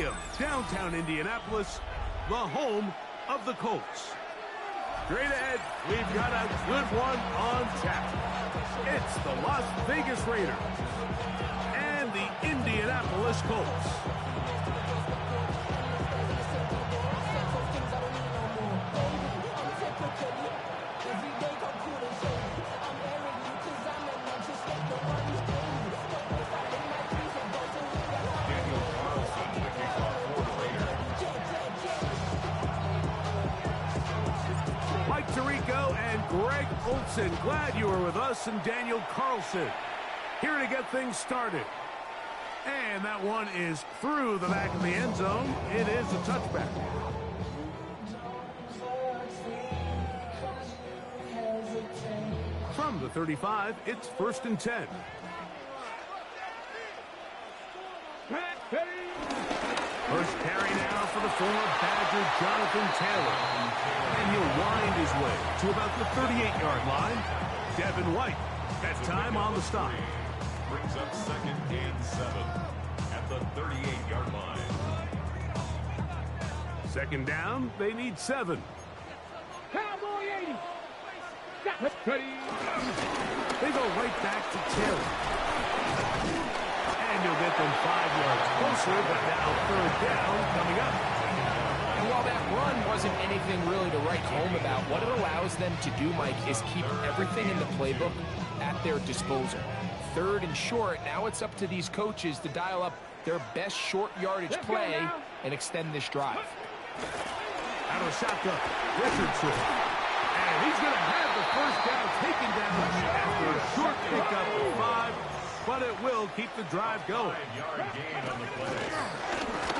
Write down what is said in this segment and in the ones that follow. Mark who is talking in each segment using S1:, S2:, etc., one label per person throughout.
S1: Stadium, downtown Indianapolis, the home of the Colts. Straight ahead, we've got a good one on tap. It's the Las Vegas Raiders and the Indianapolis Colts. Mike Tirico and Greg Olson, glad you were with us, and Daniel Carlson here to get things started. And that one is through the back of the end zone. It is a touchback. From the 35, it's 1st and 10. First carry now for the former Badger Jonathan Taylor. And he'll wind his way to about the 38-yard line. Devin White, that time on the stop.
S2: Brings up 2nd and 7 at the 38-yard line.
S1: 2nd down, they need 7.
S3: Cowboy 80.
S1: They go right back to Taylor. And you'll get them 5 yards closer, but now 3rd down coming up.
S4: And while that run wasn't anything really to write home about, what it allows them to do, Mike, is keep everything in the playbook at their disposal. 3rd and short, now it's up to these coaches to dial up their best short yardage play and extend this drive.
S1: Out of the shotgun, Richardson. And he's going to have the 1st down taken down after a short pickup of 5, but it will keep the drive going.
S2: 5-yard gain on the play.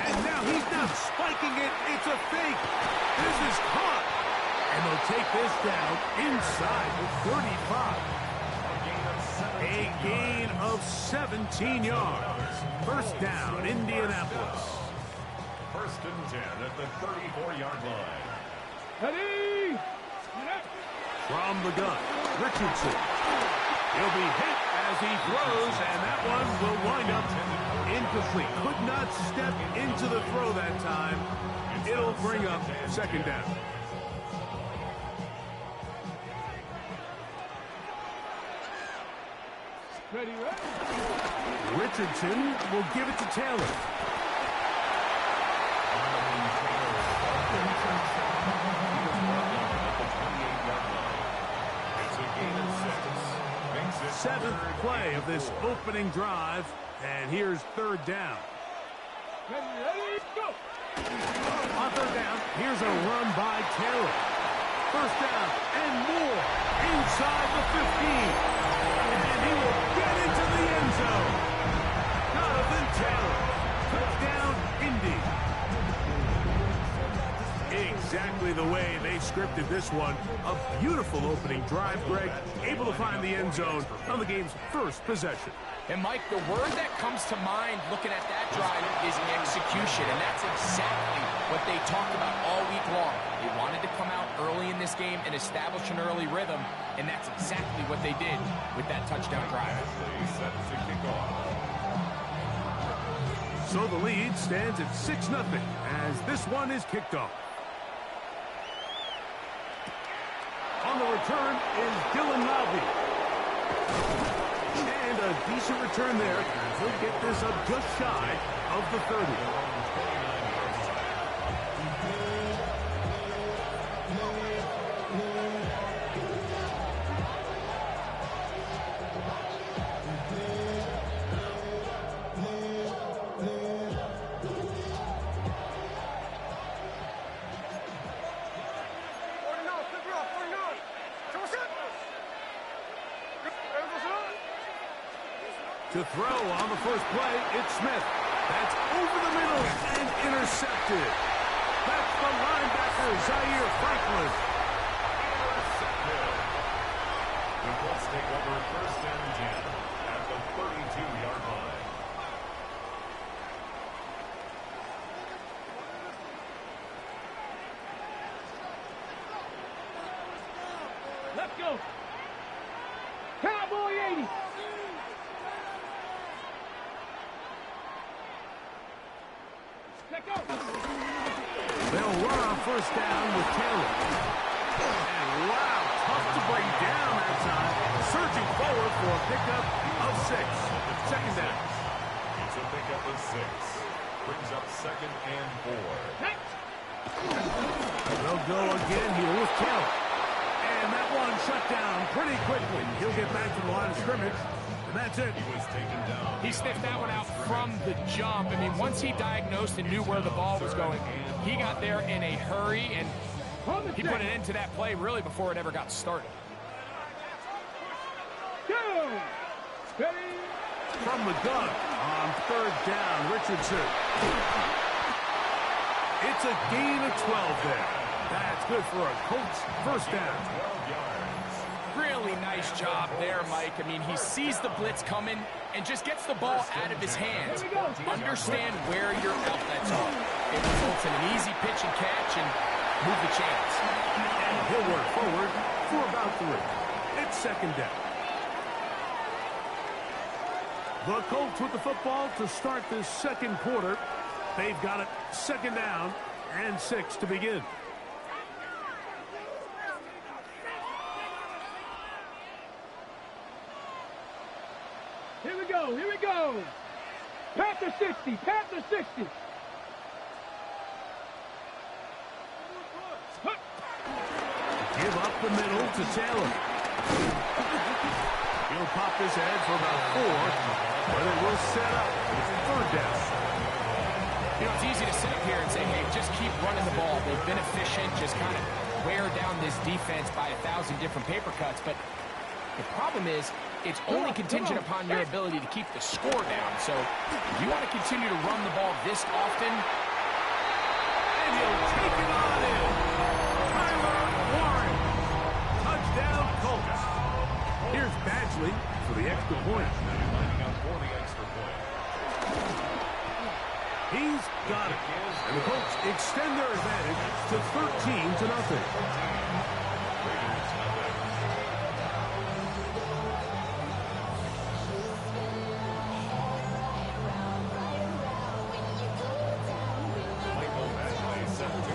S1: And now he's not spiking it. It's a fake. This is caught. And they'll take this down inside the 35. A gain of 17 yards. 1st down, Indianapolis.
S2: 1st and 10 at the 34-yard line.
S3: Ready?
S1: From the gun, Richardson. He'll be hit as he throws, and that one will wind up incomplete. Could not step into the throw that time. It'll bring up 2nd down.
S3: Ready, ready.
S1: Richardson will give it to Taylor.
S2: It's a gain of 6.
S1: 7th play of this opening drive, and here's 3rd down.
S3: Ready, go.
S1: On 3rd down, here's a run by Taylor. 1st down and more inside the 15. And he will get into the end zone. Jonathan Taylor, touchdown, Indy. Exactly the way they scripted this one. A beautiful opening drive, Greg. Able to find the end zone on the game's 1st possession.
S4: And, Mike, the word that comes to mind looking at that drive is execution, and that's exactly what they talked about all week long. They wanted to come out early in this game and establish an early rhythm, and that's exactly what they did with that touchdown drive.
S2: Set to kick off.
S1: So the lead stands at 6-0 as this one is kicked off. On the return is Dylan Lowry. And a decent return there. He'll get this up just shy of the 30. To throw on the first play, it's Smith. That's over the middle and intercepted. That's the linebacker, Zaire Franklin.
S2: Intercepted. The Colts take over 1st and 10 at the 32-yard line.
S3: Let's go. Cowboy 80. Let go.
S1: They'll run on first down with Taylor. And wow, tough to bring down that time. Surging forward for a pickup of 6. Second down.
S2: It's a pickup of 6. Brings up 2nd and 4.
S1: They'll go again here with Taylor. And that one shut down pretty quickly. He'll get back to the line of scrimmage. And that's it.
S2: He was taken down.
S4: He sniffed that one out from the jump. I mean, once he diagnosed and knew where the ball was going, he got there in a hurry, and he put an end to that play really before it ever got started.
S3: Go. Ready.
S1: From the gun on third down, Richardson. It's a gain of 12 there. That's good for a Colts first down.
S2: 12 yards.
S4: Really nice job there, Mike. I mean, he sees the blitz coming and just gets the ball out of his hands. Understand where your outlets are. It results in an easy pitch and catch and move the chains.
S1: And he'll work forward for about 3. It's second down. The Colts with the football to start this second quarter. They've got it second down and 6 to begin.
S3: Here we go. Here we go. Panther 60. Panther 60.
S1: Give up the middle to Taylor. He'll pop his head for about 4, but it will set up third down.
S4: You know, it's easy to sit up here and say, hey, just keep running the ball. They've been efficient, just kind of wear down this defense by 1,000 different paper cuts. But the problem is, it's only contingent upon your ability to keep the score down. So if you want to continue to run the ball this often,
S1: And he'll take it on in. Tyler Warren. Touchdown, Colts. Here's Badgley for the extra point.
S2: Lining up for the extra point.
S1: He's got it. And the Colts extend their advantage to 13-0.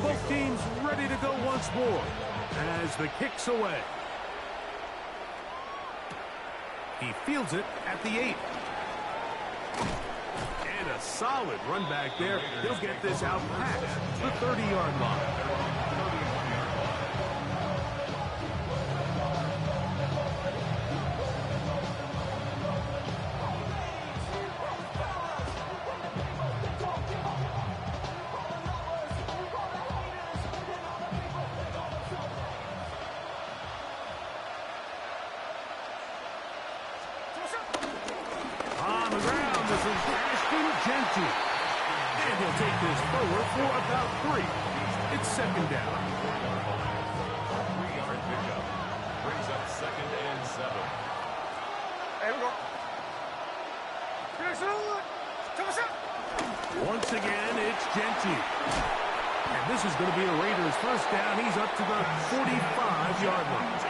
S1: Both teams ready to go once more as the kick's away. He fields it at the 8. And a solid run back there. He'll get this out past the 30-yard line. And he'll take this forward for about 3. It's second down.
S2: 3-yard pickup. Brings up 2nd and 7.
S3: There we go.
S1: Once again, it's Genty. And this is going to be a Raiders first down. He's up to the 45-yard line.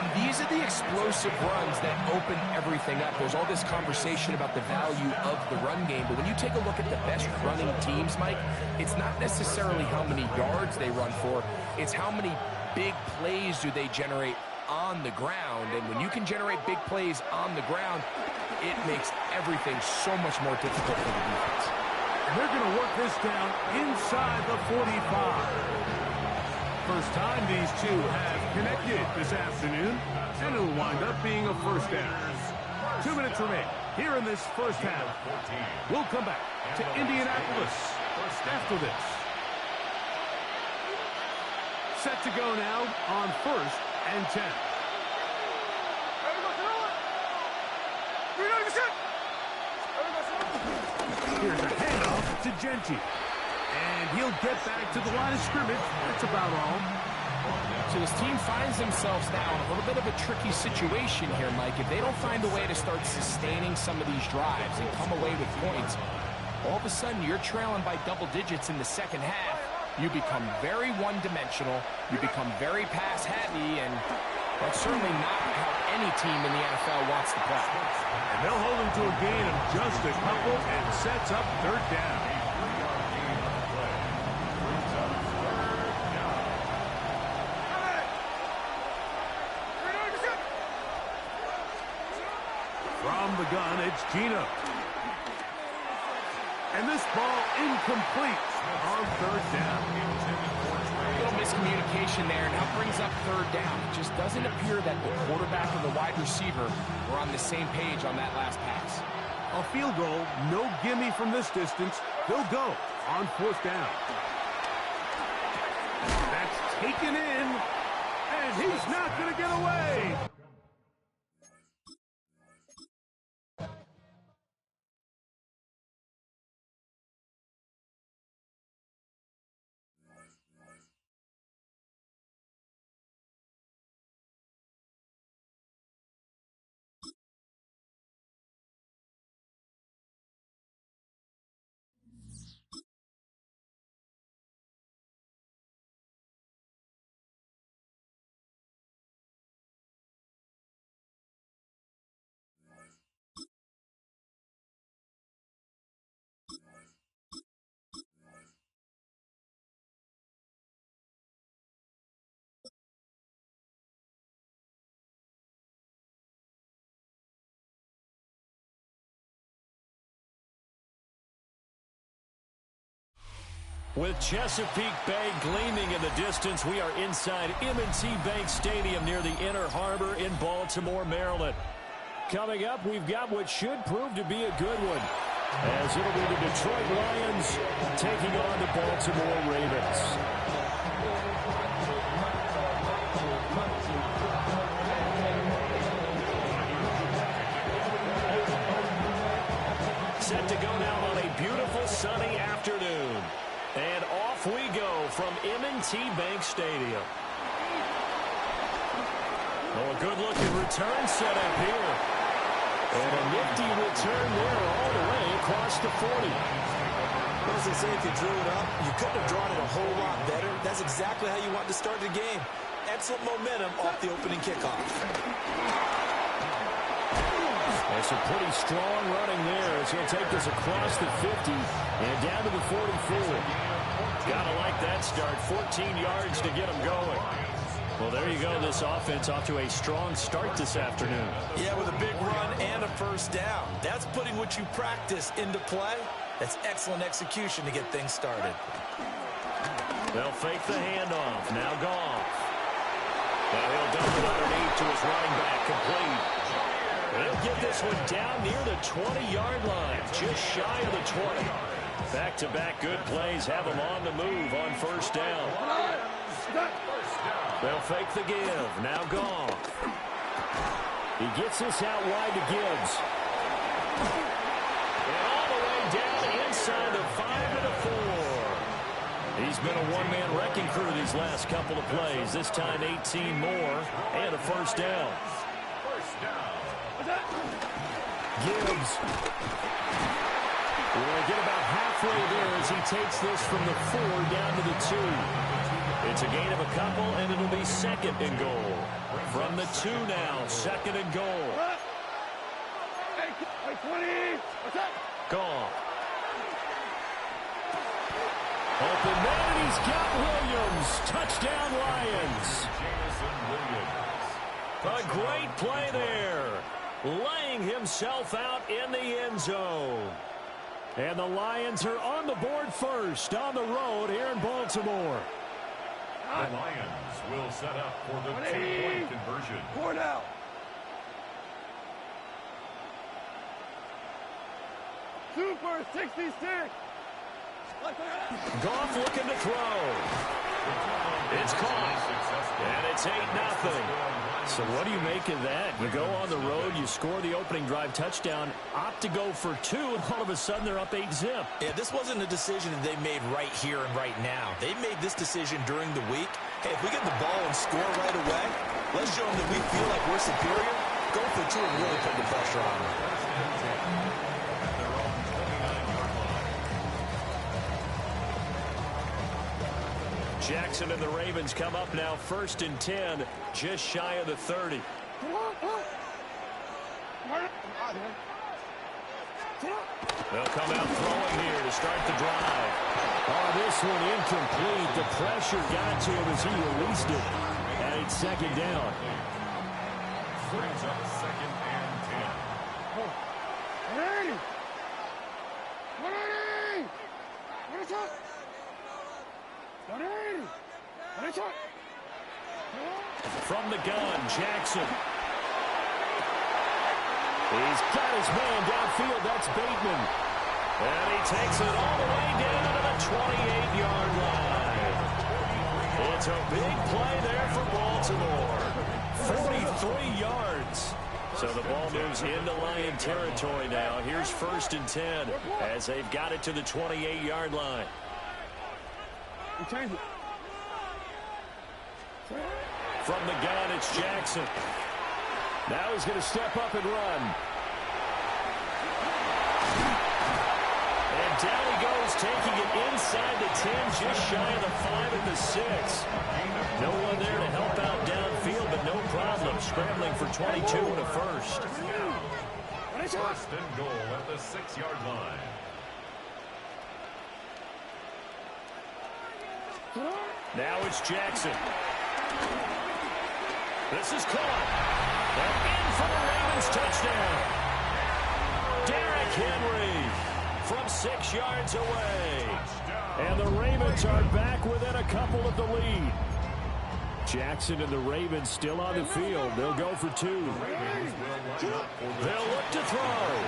S4: and these are the explosive runs that open everything up. There's all this conversation about the value of the run game, but when you take a look at the best running teams, Mike, it's not necessarily how many yards they run for, it's how many big plays do they generate on the ground. And when you can generate big plays on the ground, it makes everything so much more difficult for the defense.
S1: And they're going to work this down inside the 45. First time these two have connected this afternoon, and it'll wind up being a first down. 2 minutes remain here in this first half. We'll come back to Indianapolis after this. Set to go now on 1st and 10. Here's a handoff to Genty. And he'll get back to the line of scrimmage. That's about all.
S4: So this team finds themselves now in a little bit of a tricky situation here, Mike. If they don't find a way to start sustaining some of these drives and come away with points, all of a sudden you're trailing by double digits in the second half. You become very one-dimensional. You become very pass-heavy, and that's certainly not how any team in the NFL wants to play.
S1: And they'll hold him to a gain of just a couple and sets up 3rd down. From the gun, it's Gino. And this ball incomplete on third down.
S4: A little miscommunication there, and now brings up third down. It just doesn't appear that the quarterback and the wide receiver were on the same page on that last pass.
S1: A field goal, no gimme from this distance. They'll go on fourth down. That's taken in, and he's not going to get away.
S5: With Chesapeake Bay gleaming in the distance, we are inside M&T Bank Stadium near the Inner Harbor in Baltimore, Maryland. Coming up, we've got what should prove to be a good one, as it'll be the Detroit Lions taking on the Baltimore Ravens. Set to go now on a beautiful sunny afternoon. And off we go from M&T Bank Stadium. Oh, a good-looking return set up here. And a nifty return there all the way across the 40.
S6: Well, as they say, if you drew it up, you couldn't have drawn it a whole lot better. That's exactly how you want to start the game. Excellent momentum off the opening kickoff.
S5: That's a pretty strong running there as he'll take this across the 50 and down to the 44. Gotta like that start. 14 yards to get him going. Well, there you go. This offense off to a strong start this afternoon.
S6: Yeah, with a big run and a first down. That's putting what you practice into play. That's excellent execution to get things started.
S5: They'll fake the handoff. Now Goff. Now he'll dump it underneath to his running back. Complete. They'll get this one down near the 20-yard line, just shy of the 20. Back-to-back good plays have them on the move on first down. They'll fake the give. Now Goff. He gets this out wide to Gibbs. And all the way down inside the 5 to the 4. He's been a one-man wrecking crew these last couple of plays. This time 18 more and a first down. Gibbs. We're going to get about halfway there as he takes this from the 4 down to the 2. It's a gain of a couple, and it'll be second and goal. From the 2 now, second and goal. Gone. Open man, and he's got Williams. Touchdown, Lions. A great play there. Laying himself out in the end zone. And the Lions are on the board first on the road here in Baltimore.
S2: The Lions will set up for the 2-point conversion.
S3: 4 now. Super 66.
S5: Goff looking to throw. It's caught. And it's 8-0. So what do you make of that? You go on the road, you score the opening drive touchdown, opt to go for 2, and all of a sudden they're up 8-zip.
S6: Yeah, this wasn't a decision that they made right here and right now. They made this decision during the week. Hey, if we get the ball and score right away, let's show them that we feel like we're superior. Go for 2 and really put the pressure on them.
S5: Jackson and the Ravens come up now 1st and 10, just shy of the 30. They'll come out throwing here to start the drive. Oh, this one incomplete. The pressure got to him as he released it. And it's second down.
S2: Brings up 2nd and 10.
S5: From the gun, Jackson. He's got his man downfield. That's Bateman. And he takes it all the way down to the 28-yard line. It's a big play there for Baltimore. 43 yards. So the ball moves into Lion territory now. Here's 1st and 10 as they've got it to the 28-yard line. From the gun, it's Jackson. Now he's going to step up and run. And down he goes, taking it inside the 10, just shy of the 5 at the 6. No one there to help out downfield, but no problem. Scrambling for 22 and a first.
S2: 1st and goal at the 6-yard line.
S5: Now it's Jackson. This is caught. And in for the Ravens touchdown. Derrick Henry from 6 yards away. And the Ravens are back within a couple of the lead. Jackson and the Ravens still on the field. They'll go for 2. They'll look to throw.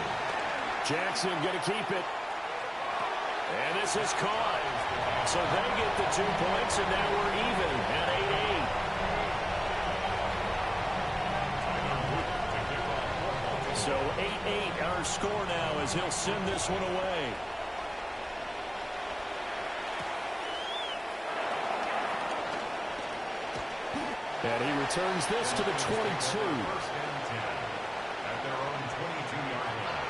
S5: Jackson going to keep it. And this is caught. So they get the 2 points, and now we're even at 8-8. So 8-8 our score now as he'll send this one away. And he returns this to the 22.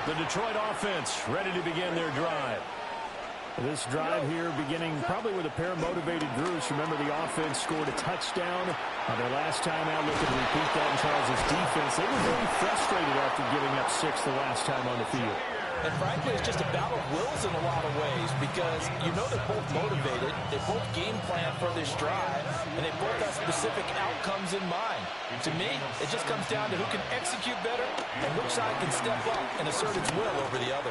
S5: The Detroit offense ready to begin their drive. This drive here beginning probably with a pair of motivated groups. Remember, the offense scored a touchdown on their last time out. Looking to repeat that in Charles' defense. They were very frustrated after giving up 6 the last time on the field.
S6: And frankly, it's just a battle of wills in a lot of ways because you know they're both motivated. They both game plan for this drive, and they both have specific outcomes in mind. To me, it just comes down to who can execute better and which side can step up and assert its will over the other.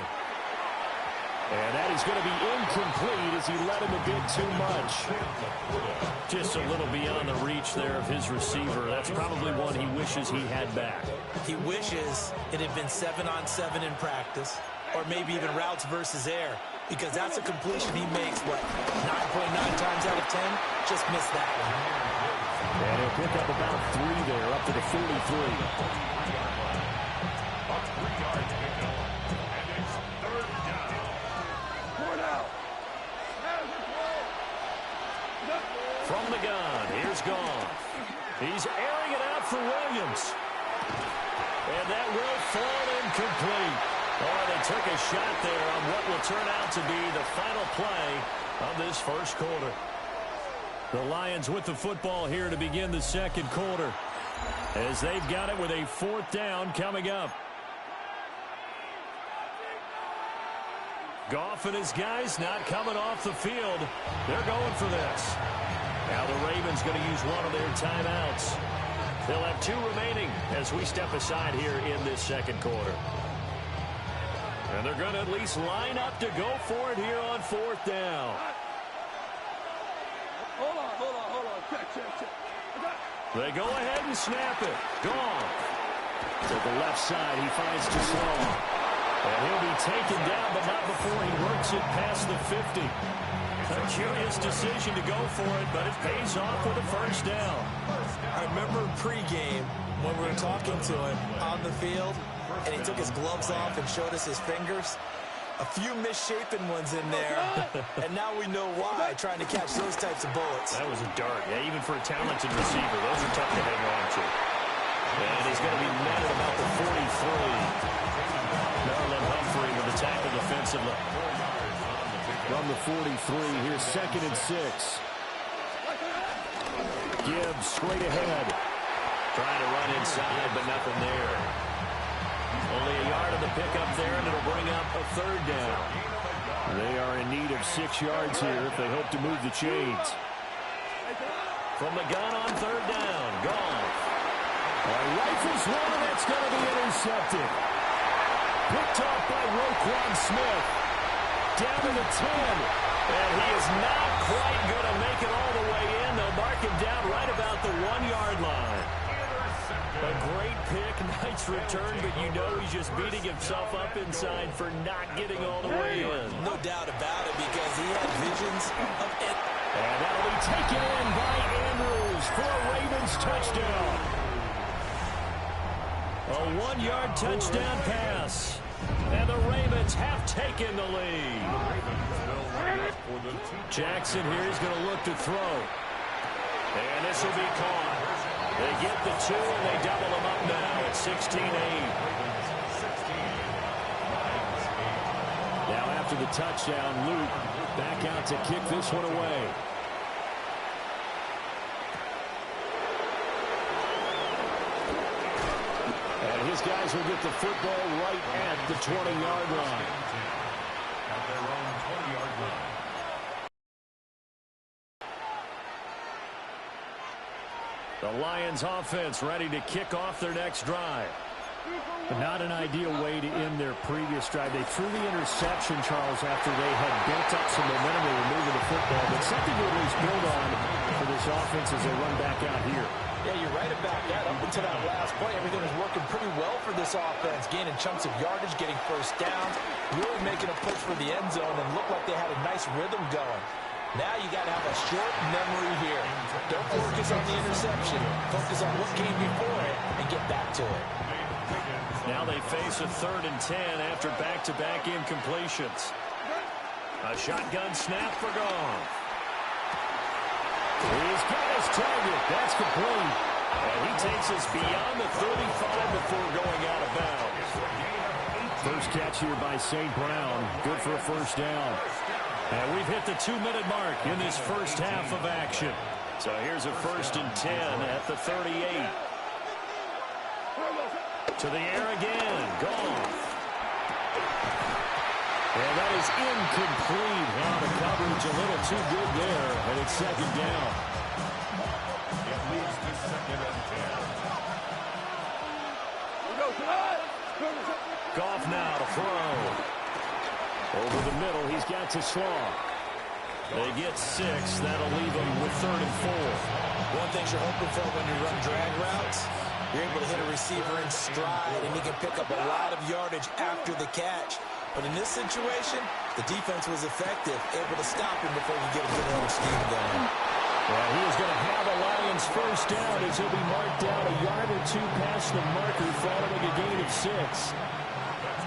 S5: And that is going to be incomplete as he led him a bit too much. Just a little beyond the reach there of his receiver. That's probably one he wishes he had back.
S6: He wishes it had been 7-on-7 in practice, or maybe even routes versus air, because that's a completion he makes, 9.9 times out of 10? Just missed that one.
S5: And he'll pick up about 3 there, up to the 43. From the gun, here's Goff. He's airing it out for Williams. And that will fall incomplete. Oh, they took a shot there on what will turn out to be the final play of this first quarter. The Lions with the football here to begin the second quarter, as they've got it with a 4th down coming up. Goff and his guys not coming off the field. They're going for this. Now the Ravens going to use one of their timeouts. They'll have 2 remaining as we step aside here in this second quarter. And they're going to at least line up to go for it here on 4th down.
S3: Hold on. Check.
S5: They go ahead and snap it. Goff. To the left side, he finds Sloan. And he'll be taken down, but not before he works it past the 50. A curious decision to go for it, but it pays off with a first down.
S6: I remember pregame when we were talking to him on the field, and he took his gloves off and showed us his fingers. A few misshapen ones in there, and now we know why, trying to catch those types of bullets.
S5: That was a dart. Yeah, even for a talented receiver, those are tough to hang on to. And he's going to be met at about the 43. Marlon Humphrey with the tackle defensively. From the 43, here's 2nd and 6. Gibbs straight ahead. Trying to run inside, but nothing there. Only a yard of the pickup there, and it'll bring up a 3rd down. They are in need of 6 yards here if they hope to move the chains. From the gun on 3rd down, Goff. Rifles one, that's going to be intercepted. Picked off by Roquan Smith. Down to the 10. And he is not quite going to make it all the way in. They'll mark him down right about the 1-yard line. A great pick, nice return, but you know he's just beating himself up inside for not getting all the way in.
S6: No doubt about it, because he had visions of it.
S5: And that'll be taken in by Andrews for a Ravens touchdown. A 1-yard touchdown pass. And the Ravens have taken the lead. Jackson here is going to look to throw. And this will be caught. They get the 2, and they double them up now at 16-8. Now after the touchdown, Luke back out to kick this one away. And his guys will get the football right at the 20-yard line.
S2: At their own 20-yard line.
S5: The Lions offense ready to kick off their next drive. But not an ideal way to end their previous drive. They threw the interception, Charles, after they had built up some momentum. They were moving the football, but something to at least build on for this offense as they run back out here.
S6: Yeah, you're right about that. Up until that last play, everything was working pretty well for this offense. Gaining chunks of yardage, getting first downs, really making a push for the end zone, and looked like they had a nice rhythm going. Now you got to have a short memory here. Don't focus on the interception. Focus on what came before it and get back to it.
S5: Now they face a 3rd and 10 after back-to-back incompletions. A shotgun snap for Goff. He's got his target. That's complete. And he takes us beyond the 35 before going out of bounds. First catch here by St. Brown. Good for a first down. And we've hit the 2-minute mark in this first half of action. So here's a 1st and 10 at the 38. To the air again. Goff. And that is incomplete. Well, the coverage a little too good there, and it's 2nd down.
S2: It leads to 2nd and 10.
S5: Goff now to throw. Over the middle, he's got to Slaw. They get 6. That'll leave them with 3rd and 4.
S6: One thing you're hoping for when you run drag routes, you're able to hit a receiver in stride, and he can pick up a lot of yardage after the catch. But in this situation, the defense was effective, able to stop him before he get a good run of steam going.
S5: Well, he is going to have a Lions first down as he'll be marked down a yard or 2 past the marker following a gain of 6.
S2: That's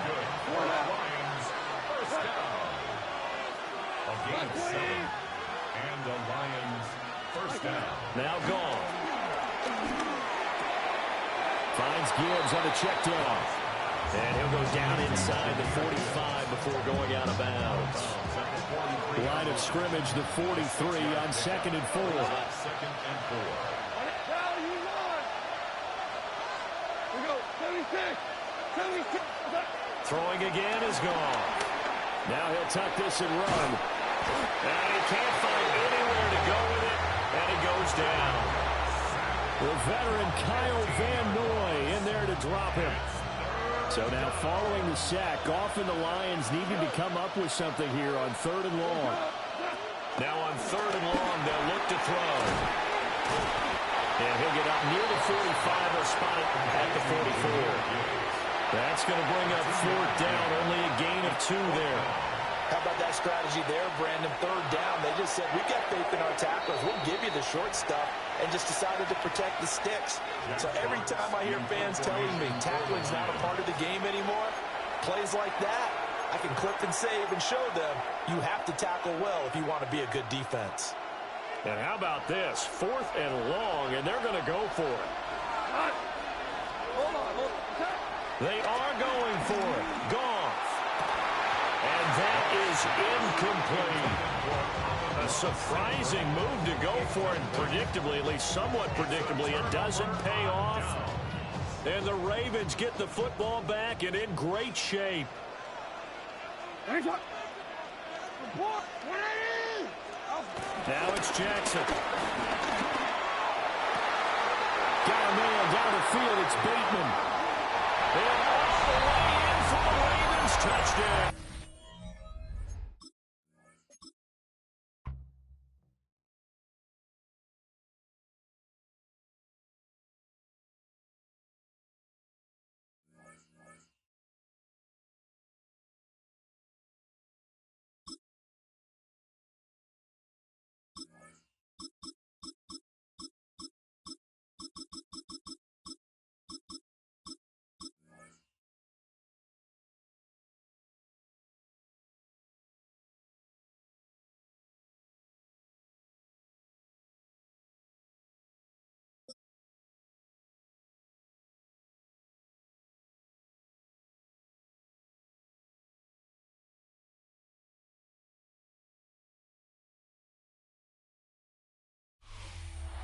S2: good. For the Lions, first down. A gain of 7. And the Lions first down.
S5: Now Goff. Finds Gibbs on the check down. And he'll go down inside the 45 before going out of bounds. Line of scrimmage, the 43 on 2nd and 4.
S2: 2nd and 4.
S5: Throwing again is gone. Now he'll tuck this and run. And he can't find anywhere to go with it, and it goes down. The veteran Kyle Van Noy in there to drop him. So now following the sack, Goff and the Lions needing to come up with something here on 3rd and long. Now on 3rd and long, they'll look to throw. And he'll get up near the 45 or spot it at the 44. That's going to bring up 4th down, only a gain of 2 there.
S6: How about that strategy there, Brandon? 3rd down, they just said, we got faith in our tacklers. We'll give you the short stuff, and just decided to protect the sticks. So every time I hear fans telling me tackling's not a part of the game anymore, plays like that, I can clip and save and show them you have to tackle well if you want to be a good defense.
S5: And how about this? 4th and long, and they're going to go for it. They are going for it. Goff. And that is incomplete. A surprising move to go for it. Predictably, at least somewhat predictably, it doesn't pay off. And the Ravens get the football back and in great shape. Now it's Jackson. Got a man down the field. It's Bateman. And all the way in for the Ravens touchdown.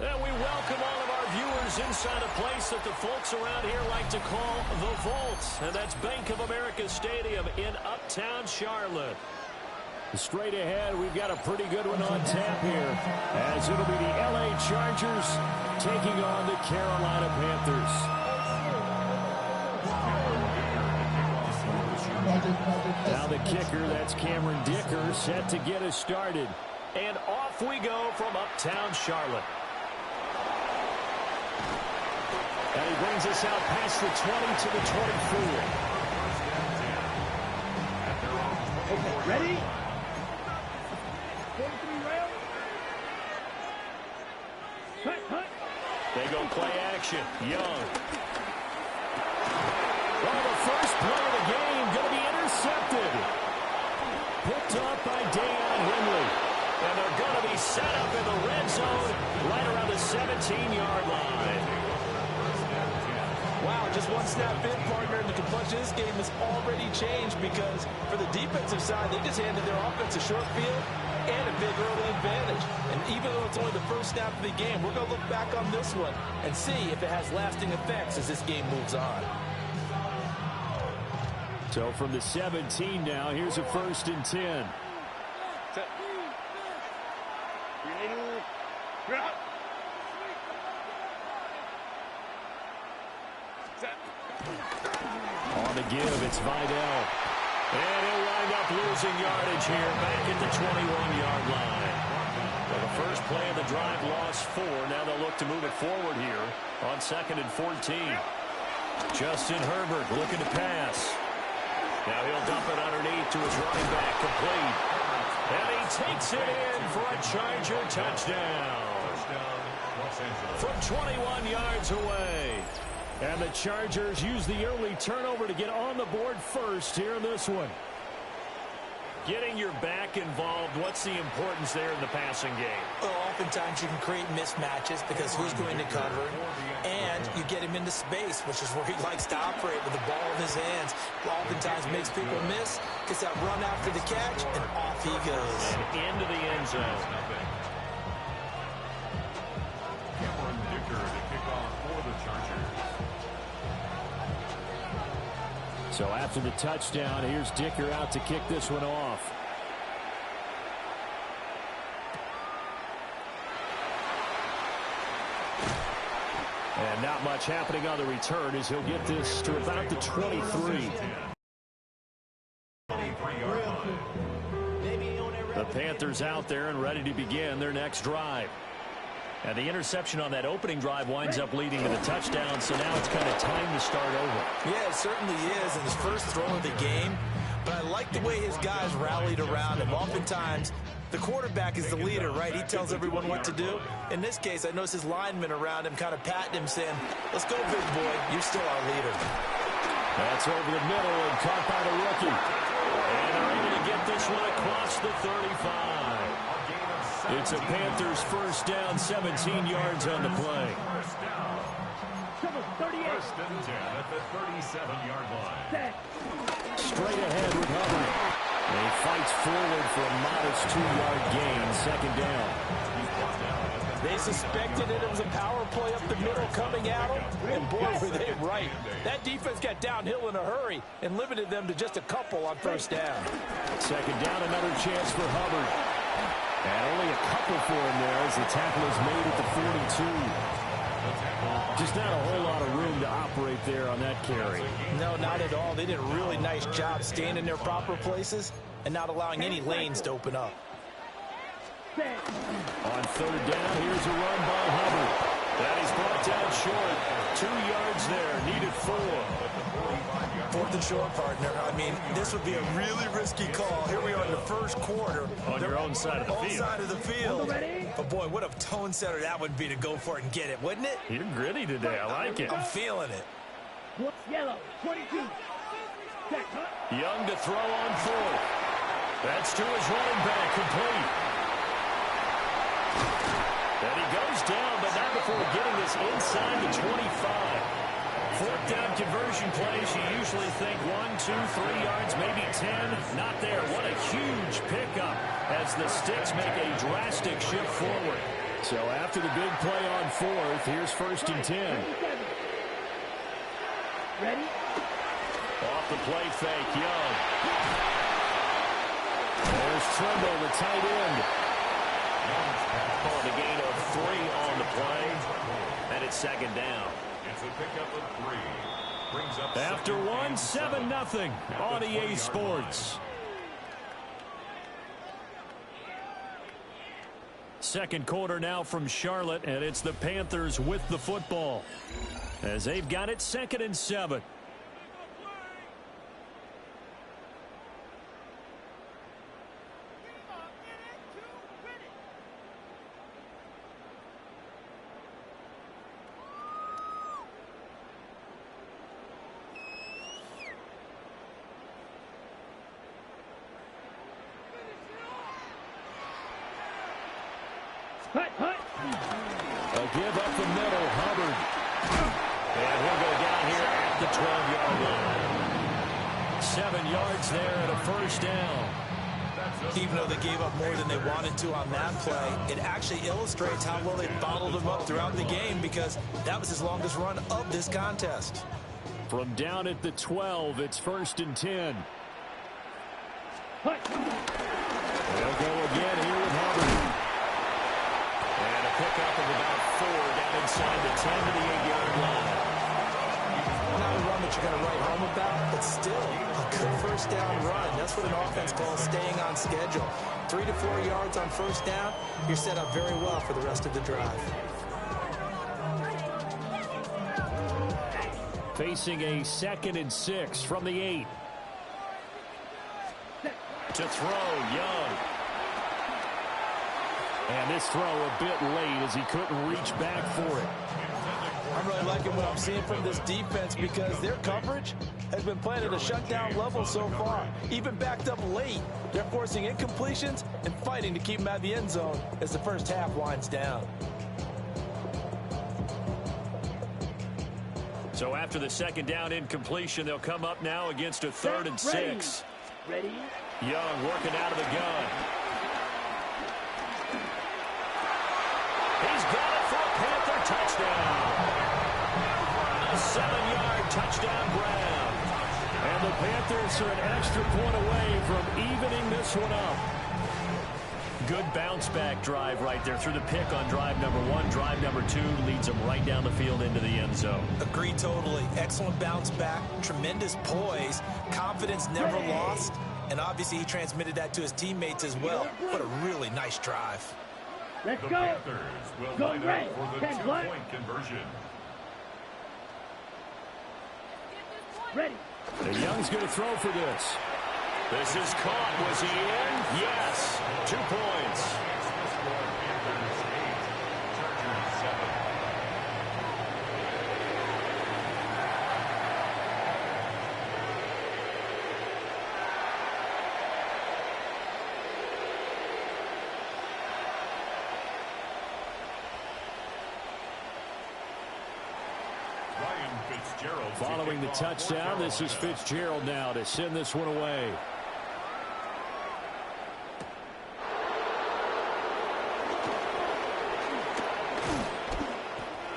S5: And we welcome all of our viewers inside a place that the folks around here like to call the Vault. And that's Bank of America Stadium in Uptown Charlotte. Straight ahead, we've got a pretty good one on tap here, as it'll be the LA Chargers taking on the Carolina Panthers. Now the kicker, that's Cameron Dicker, set to get us started. And off we go from Uptown Charlotte. And he brings us out past the 20 to the 24.
S3: Okay, ready? 43 rail. Cut.
S5: They go play action. Young. Oh, the first play of the game going to be intercepted. Picked up by Deion Henley. And they're going to be set up in the red zone right around the 17-yard line.
S6: Wow, just one snap in, partner, and the complexion of this game has already changed because for the defensive side, they just handed their offense a short field and a big early advantage. And even though it's only the first snap of the game, we're going to look back on this one and see if it has lasting effects as this game moves on.
S5: So from the 17 now, here's a 1st and 10. On the give, it's Vidal. And he'll wind up losing yardage here back at the 21-yard line. Well, the first play of the drive lost 4. Now they'll look to move it forward here on 2nd and 14. Justin Herbert looking to pass. Now he'll dump it underneath to his running back, complete. And he takes it in for a Charger touchdown. From 21 yards away. And the Chargers use the early turnover to get on the board first here in this one. Getting your back involved, what's the importance there in the passing game?
S6: Well, oftentimes you can create mismatches because who's going to cover, and you get him into space, which is where he likes to operate with the ball in his hands. Oftentimes makes people miss, gets that run after the catch, and off he goes.
S5: And into the end zone.
S2: Cameron Dicker to kick off for the Chargers.
S5: So after the touchdown, here's Dicker out to kick this one off. And not much happening on the return as he'll get this to about the 23. The Panthers out there and ready to begin their next drive. And the interception on that opening drive winds up leading to the touchdown, so now it's kind of time to start over.
S6: Yeah, it certainly is in his first throw of the game. But I like the way his guys rallied around him. Oftentimes, the quarterback is the leader, right? He tells everyone what to do. In this case, I noticed his linemen around him kind of patting him, saying, let's go, big boy. You're still our leader.
S5: That's over the middle and caught by the rookie. And they're able to get this one across the 35. It's a Panthers first down, 17 yards on the play.
S2: First down.
S3: 38.
S2: 1st and 10 at the 37-yard line.
S5: Straight ahead with Hubbard. And he fights forward for a modest 2-yard gain, 2nd down.
S6: They suspected it was a power play up the middle coming at them, and boy, were they right. That defense got downhill in a hurry and limited them to just a couple on 1st down.
S5: 2nd down, another chance for Hubbard. And only a couple for him there as the tackle is made at the 42. Just not a whole lot of room to operate there on that carry.
S6: No, not at all. They did a really nice job staying in their proper places and not allowing any lanes to open up.
S5: On 3rd down, here's a run by Hubbard. And he's brought down short. 2 yards there, needed 4.
S6: 4th and short, partner. I mean, this would be a really risky call. Here we are in the first quarter.
S5: On your own side of the field.
S6: Side of the field. But, boy, what a tone setter that would be to go for it and get it, wouldn't it?
S5: You're gritty today. I like it.
S6: I'm feeling it.
S3: Yellow, 22.
S5: Young to throw on 4th. That's to his running back, complete. And he goes down, but not before getting this inside the 25. 4th down conversion plays, you usually think 1, 2, 3 yards, maybe 10. Not there. What a huge pickup as the Sticks make a drastic shift forward. So after the big play on 4th, here's 1st and 10.
S3: Ready?
S5: Off the play fake, Young. There's Trimble, the tight end. The gain of 3 on the play. And it's 2nd down.
S2: It's a pickup of 3. Brings up
S5: After 1, 7-0 on EA Sports. Second quarter now from Charlotte, and it's the Panthers with the football as they've got it 2nd and 7. A give up the middle, Hubbard. And he'll go down here at the 12-yard line. 7 yards there and a 1st down.
S6: Even though they gave up more than they wanted to on that play, it actually illustrates how well they bottled them up throughout the game because that was his longest run of this contest.
S5: From down at the 12, it's 1st and 10. They'll go again here with Hubbard. And a pickup of about 4 down inside the 10 to the 8-yard line.
S6: Not a run that you're going to write home about, but still a good 1st down run. That's what an offense calls staying on schedule. 3 to 4 yards on 1st down, you're set up very well for the rest of the drive.
S5: Facing a 2nd and 6 from the 8. To throw, Young. And this throw a bit late as he couldn't reach back for it.
S6: I'm really liking what I'm seeing from this defense because their coverage has been playing at a shutdown level so far. Even backed up late, they're forcing incompletions and fighting to keep them out of the end zone as the first half winds down.
S5: So after the 2nd down incompletion, they'll come up now against a 3rd and 6.
S3: Ready?
S5: Young working out of the gun. He's got it for a Panther touchdown. A 7-yard touchdown grab. And the Panthers are an extra point away from evening this one up. Good bounce-back drive right there through the pick on drive number 1. Drive number 2 leads them right down the field into the end zone.
S6: Agree totally. Excellent bounce back, tremendous poise, confidence never lost, and obviously he transmitted that to his teammates as well. What a really nice drive.
S3: Let's
S2: The
S3: go.
S2: Panthers will
S3: Go
S2: line
S3: red.
S2: up for the
S3: 10
S2: 2-point conversion.
S3: Ready.
S5: The Young's going to throw for this. This is caught. Was he in? Yes. 2 points. Following the touchdown, this is Fitzgerald now to send this one away.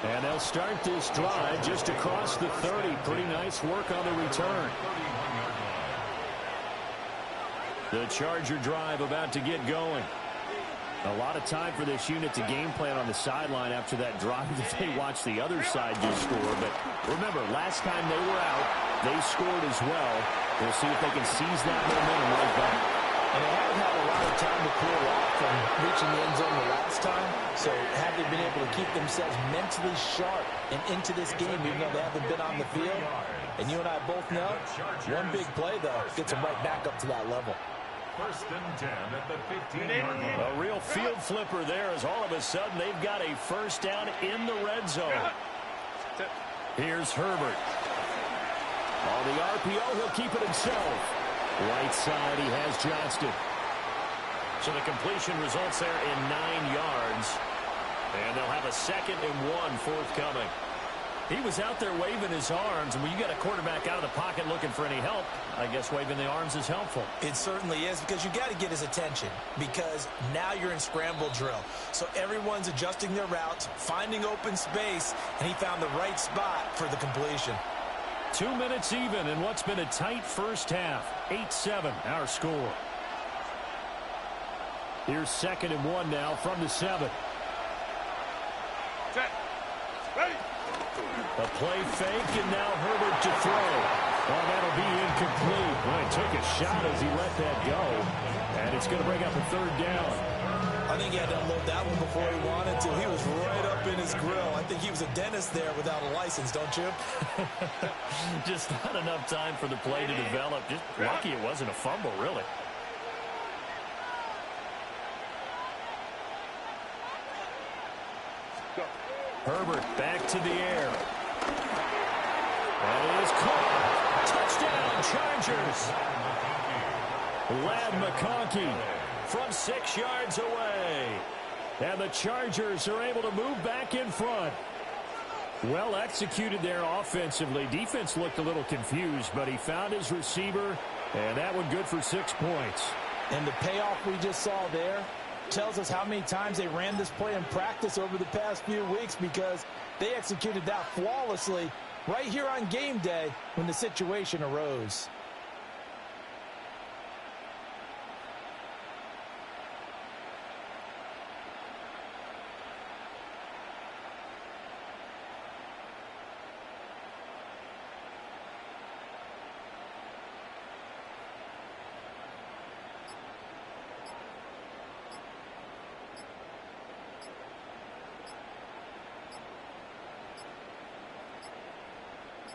S5: And they'll start this drive just across the 30. Pretty nice work on the return. The Charger drive about to get going. A lot of time for this unit to game plan on the sideline after that drive that they watched the other side just score. But remember, last time they were out, they scored as well. We'll see if they can seize that momentum right back.
S6: And they haven't had a lot of time to cool off, and reaching the end zone the last time. So have they been able to keep themselves mentally sharp and into this game, even though they haven't been on the field? And you and I both know, one big play, though, gets them right back up to that level.
S2: First and 10 at the 15-yard line.
S5: A real field flipper there as all of a sudden they've got a first down in the red zone. Here's Herbert. On the RPO, he'll keep it himself. Right side, he has Johnston. So the completion results there in 9 yards. And they'll have a 2nd and 1 forthcoming. He was out there waving his arms, and when you got a quarterback out of the pocket looking for any help, I guess waving the arms is helpful.
S6: It certainly is, because you got to get his attention, because now you're in scramble drill. So everyone's adjusting their routes, finding open space, and he found the right spot for the completion.
S5: 2 minutes even in what's been a tight first half. 8-7, our score. Here's 2nd and 1 now from the 7.
S3: Set. Ready.
S5: A play fake, and now Herbert to throw. Oh, that'll be incomplete. Boy, took a shot as he let that go. And it's going to bring up a 3rd down.
S6: I think he had to unload that one before he wanted to. He was right up in his grill. I think he was a dentist there without a license, don't you?
S5: Just not enough time for the play to develop. Just lucky it wasn't a fumble, really. Herbert back to the air. That is caught. Touchdown, Chargers. Lad McConkey from 6 yards away. And the Chargers are able to move back in front. Well executed there offensively. Defense looked a little confused, but he found his receiver, and that one good for 6 points.
S6: And the payoff we just saw there tells us how many times they ran this play in practice over the past few weeks, because they executed that flawlessly right here on game day when the situation arose.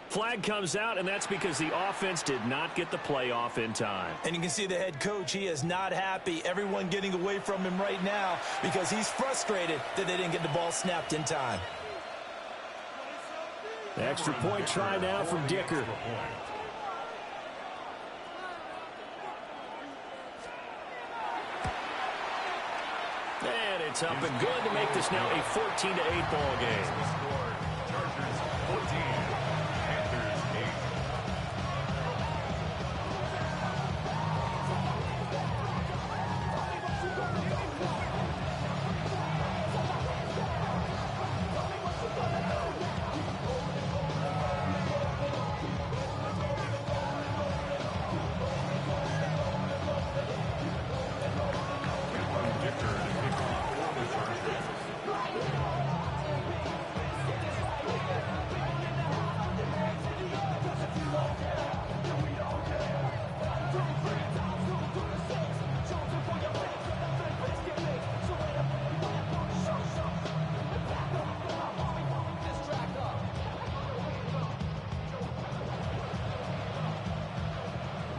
S5: Flag comes out, and that's because the offense did not get the play off in time.
S6: And you can see the head coach, he is not happy. Everyone getting away from him right now because he's frustrated that they didn't get the ball snapped in time.
S5: The extra point try now from Dicker. And it's up and good to make this now a 14-8 ball game.
S2: Chargers 14.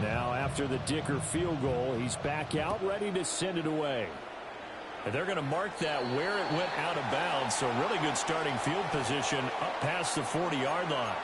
S5: Now, after the Dicker field goal, he's back out, ready to send it away. And they're going to mark that where it went out of bounds, so really good starting field position up past the 40-yard line.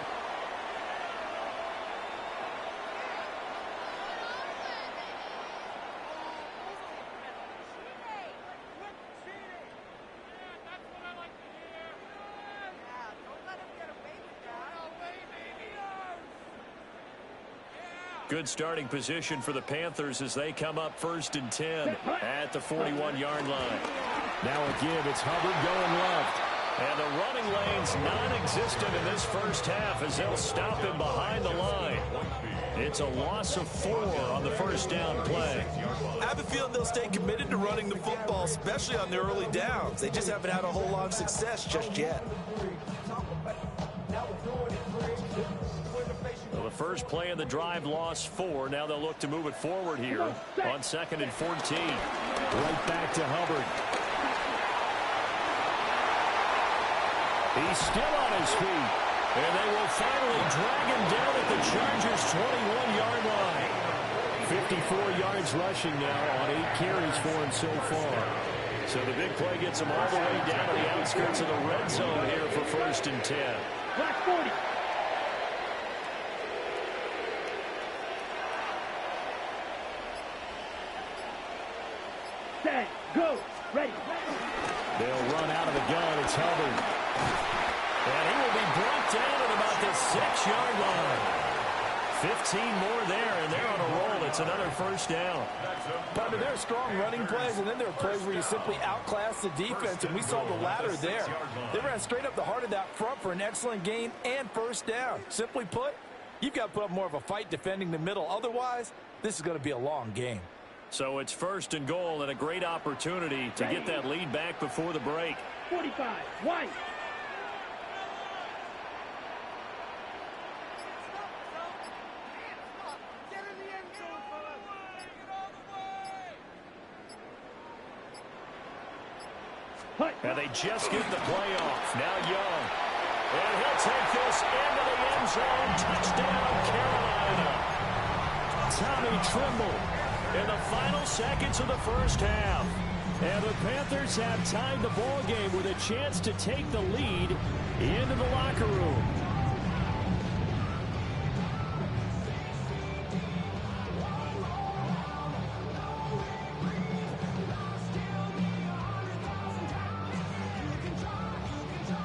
S5: Good starting position for the Panthers as they come up 1st and 10 at the 41-yard line. Now a give. It's Hubbard going left. And the running lane's non-existent in this first half as they'll stop him behind the line. It's a loss of 4 on the first down play.
S6: I have a feeling they'll stay committed to running the football, especially on their early downs. They just haven't had a whole lot of success just yet.
S5: Well, the first play of the drive lost 4. Now they'll look to move it forward here on 2nd and 14. Right back to Hubbard. He's still on his feet. And they will finally drag him down at the Chargers' 21-yard line. 54 yards rushing now on 8 carries for him so far. So the big play gets him all the way down to the outskirts of the red zone here for 1st and 10.
S3: Black 40. Set, go, ready.
S5: They'll run out of the gun. It's Hubbard. And he will be brought down at about the 6-yard line. 15 more there, and they're on a roll. It's another 1st down.
S6: But there are strong running plays, and then there are plays where you simply outclass the defense, and we saw the latter there. They ran straight up the heart of that front for an excellent gain and 1st down. Simply put, you've got to put up more of a fight defending the middle. Otherwise, this is going to be a long game.
S5: So it's 1st and goal and a great opportunity to get that lead back before the break.
S3: 45, White.
S5: And they just get the play off. Now Young. And he'll take this into the end zone. Touchdown, Carolina. Tommy Tremble in the final seconds of the 1st half. And the Panthers have tied the ball game with a chance to take the lead into the locker room.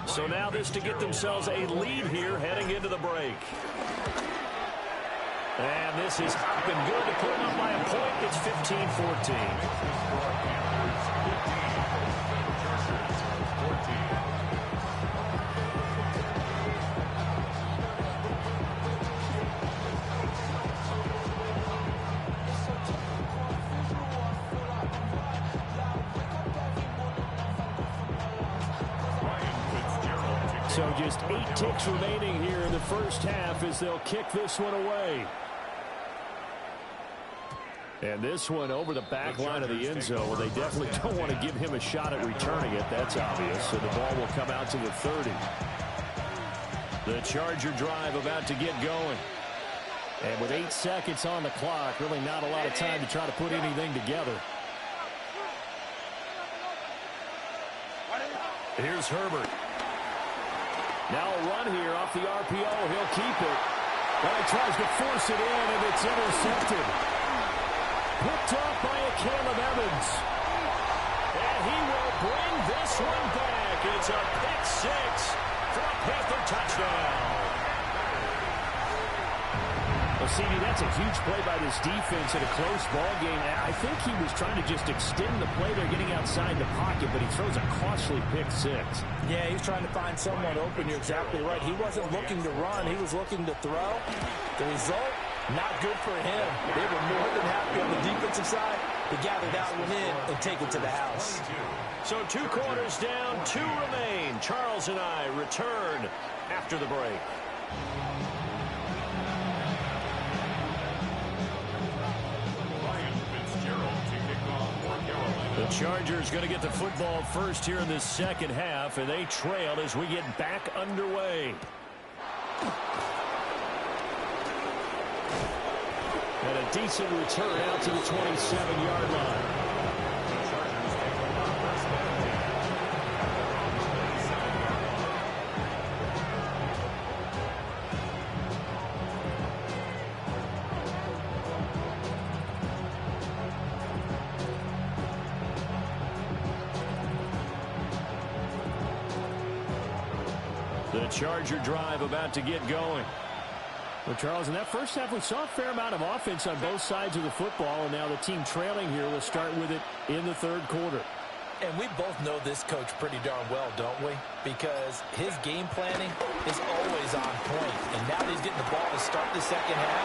S5: So now this to get themselves a lead here heading into the break. And this has been good to put them up by a point. It's 15-14. So just 8 ticks remaining here in the 1st half as they'll kick this one away. And this one over the back line of the end zone. Well, they definitely don't want to give him a shot at returning it. That's obvious. So the ball will come out to the 30. The Charger drive about to get going. And with 8 seconds on the clock, really not a lot of time to try to put anything together. Here's Herbert. Now a run here off the RPO. He'll keep it. Well, he tries to force it in, and it's intercepted. Picked off by a Caleb Evans. And he will bring this one back. It's a pick 6 for a Panther touchdown. Well, CD, that's a huge play by this defense in a close ball game. I think he was trying to just extend the play. They're getting outside the pocket, but he throws a costly pick 6.
S6: Yeah, he's trying to find someone open. You're exactly right. He wasn't looking to run. He was looking to throw. The result, not good for him. They were more than happy on the defensive side to gather that one in and take it to the house.
S5: So 2 quarters down, 2 remain. Charles and I return after the break. The Chargers going to get the football first here in this 2nd half, and they trail as we get back underway. And a decent return out to the 27-yard line. The Charger drive about to get going. Well, Charles, in that 1st half, we saw a fair amount of offense on both sides of the football, and now the team trailing here will start with it in the 3rd quarter.
S6: And we both know this coach pretty darn well, don't we? Because his game planning is always on point. And now that he's getting the ball to start the 2nd half,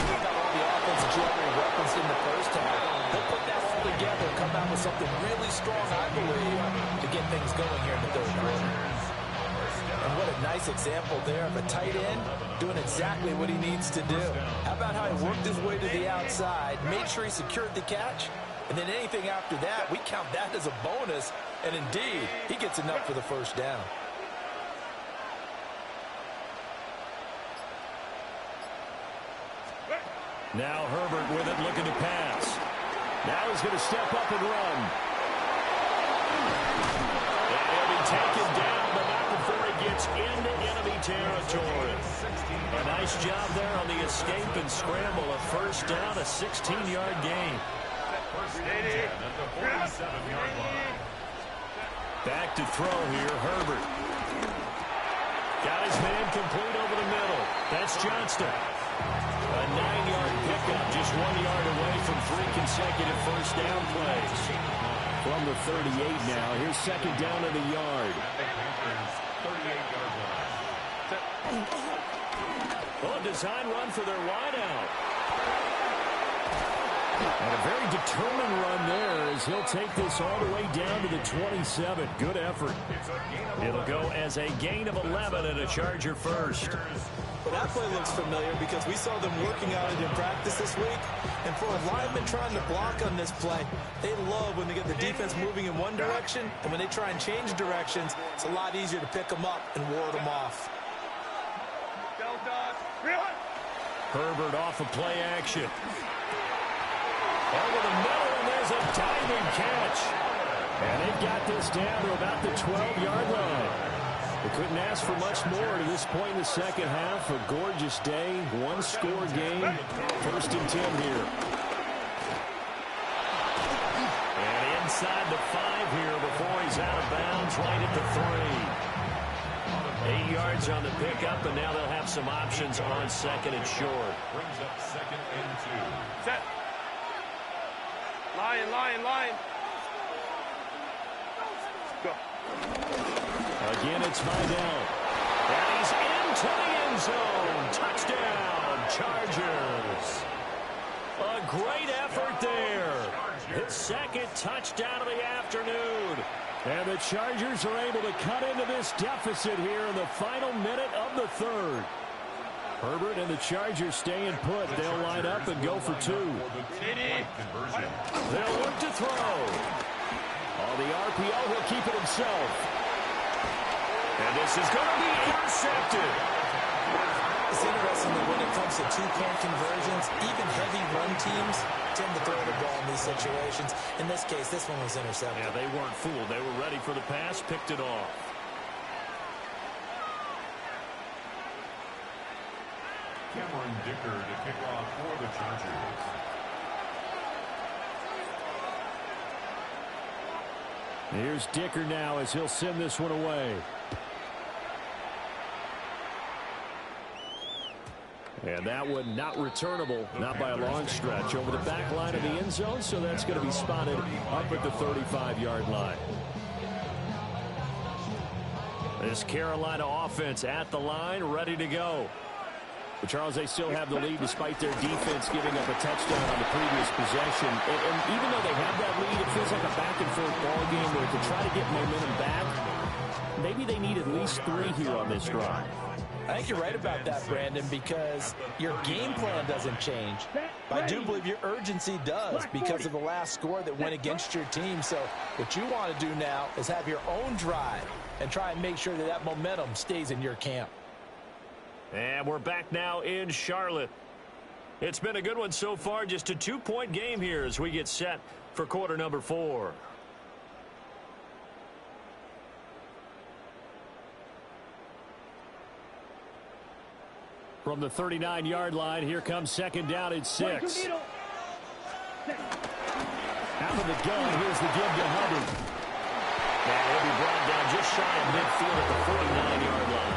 S6: he's got all the offense that you already referenced in the 1st half. He'll put that all together and come out with something really strong, I believe, to get things going here in the 3rd quarter. And what a nice example there of a tight end doing exactly what he needs to do. How about how he worked his way to the outside, made sure he secured the catch, and then anything after that, we count that as a bonus. And indeed, he gets enough for the 1st down.
S5: Now Herbert with it, looking to pass. Now he's going to step up and run. And he'll be taken down, but not before he gets into enemy territory. A nice job there on the escape and scramble. A first down, a 16-yard gain.
S2: First and 10 at the 47-yard line.
S5: Back to throw here, Herbert. Got his man complete over the middle. That's Johnston. A 9-yard pickup, just 1 yard away from 3 consecutive first down plays. From the 38 now, here's second down at the yard. Oh, design run for their wideout. And a very determined run there as he'll take this all the way down to the 27. Good effort. It'll go as a gain of 11 and a Charger first.
S6: Well, that play looks familiar because we saw them working on it in practice this week. And for a lineman trying to block on this play, they love when they get the defense moving in one direction. And when they try and change directions, it's a lot easier to pick them up and ward them off.
S5: Herbert off of play action. Over the middle, and there's a diving catch. And they've got this down to about the 12-yard line. They couldn't ask for much more to this point in the second half. A gorgeous day, one-score game. First and 10 here. And inside the 5 here before he's out of bounds, right at the 3. 8 yards on the pickup, and now they'll have some options on second and short.
S2: Brings up second and 2.
S3: Set. Line. Go.
S5: Again, it's Vidal. And he's into the end zone. Touchdown, Chargers. A great effort there. His second touchdown of the afternoon. And the Chargers are able to cut into this deficit here in the final minute of the third. Herbert and the Chargers staying put. They'll line up and go for 2. They'll look to throw. On the RPO, he'll keep it himself. And this is going to be intercepted.
S6: It's interesting that when it comes to two-point conversions, even heavy run teams tend to throw the ball in these situations. In this case, this one was intercepted.
S5: Yeah, they weren't fooled. They were ready for the pass, picked it off.
S2: Cameron Dicker to kick off for the Chargers.
S5: Here's Dicker now as he'll send this one away. And that one not returnable, not by a long stretch, over the back line of the end zone, so that's going to be spotted up at the 35-yard line. This Carolina offense at the line, ready to go. But Charles, they still have the lead despite their defense giving up a touchdown on the previous possession. And even though they have that lead, it feels like a back-and-forth ball game where to try to get momentum back, maybe they need at least 3 here on this drive.
S6: I think you're right about that, Brandon, because your game plan doesn't change. But I do believe your urgency does because of the last score that went against your team. So what you want to do now is have your own drive and try and make sure that that momentum stays in your camp.
S5: And we're back now in Charlotte. It's been a good one so far. Just a 2-point game here as we get set for quarter number 4. From the 39-yard line, here comes second down at 6. Out of the gun, here's the give to Hubbard. And he'll be brought down just shy of midfield at the 49-yard line.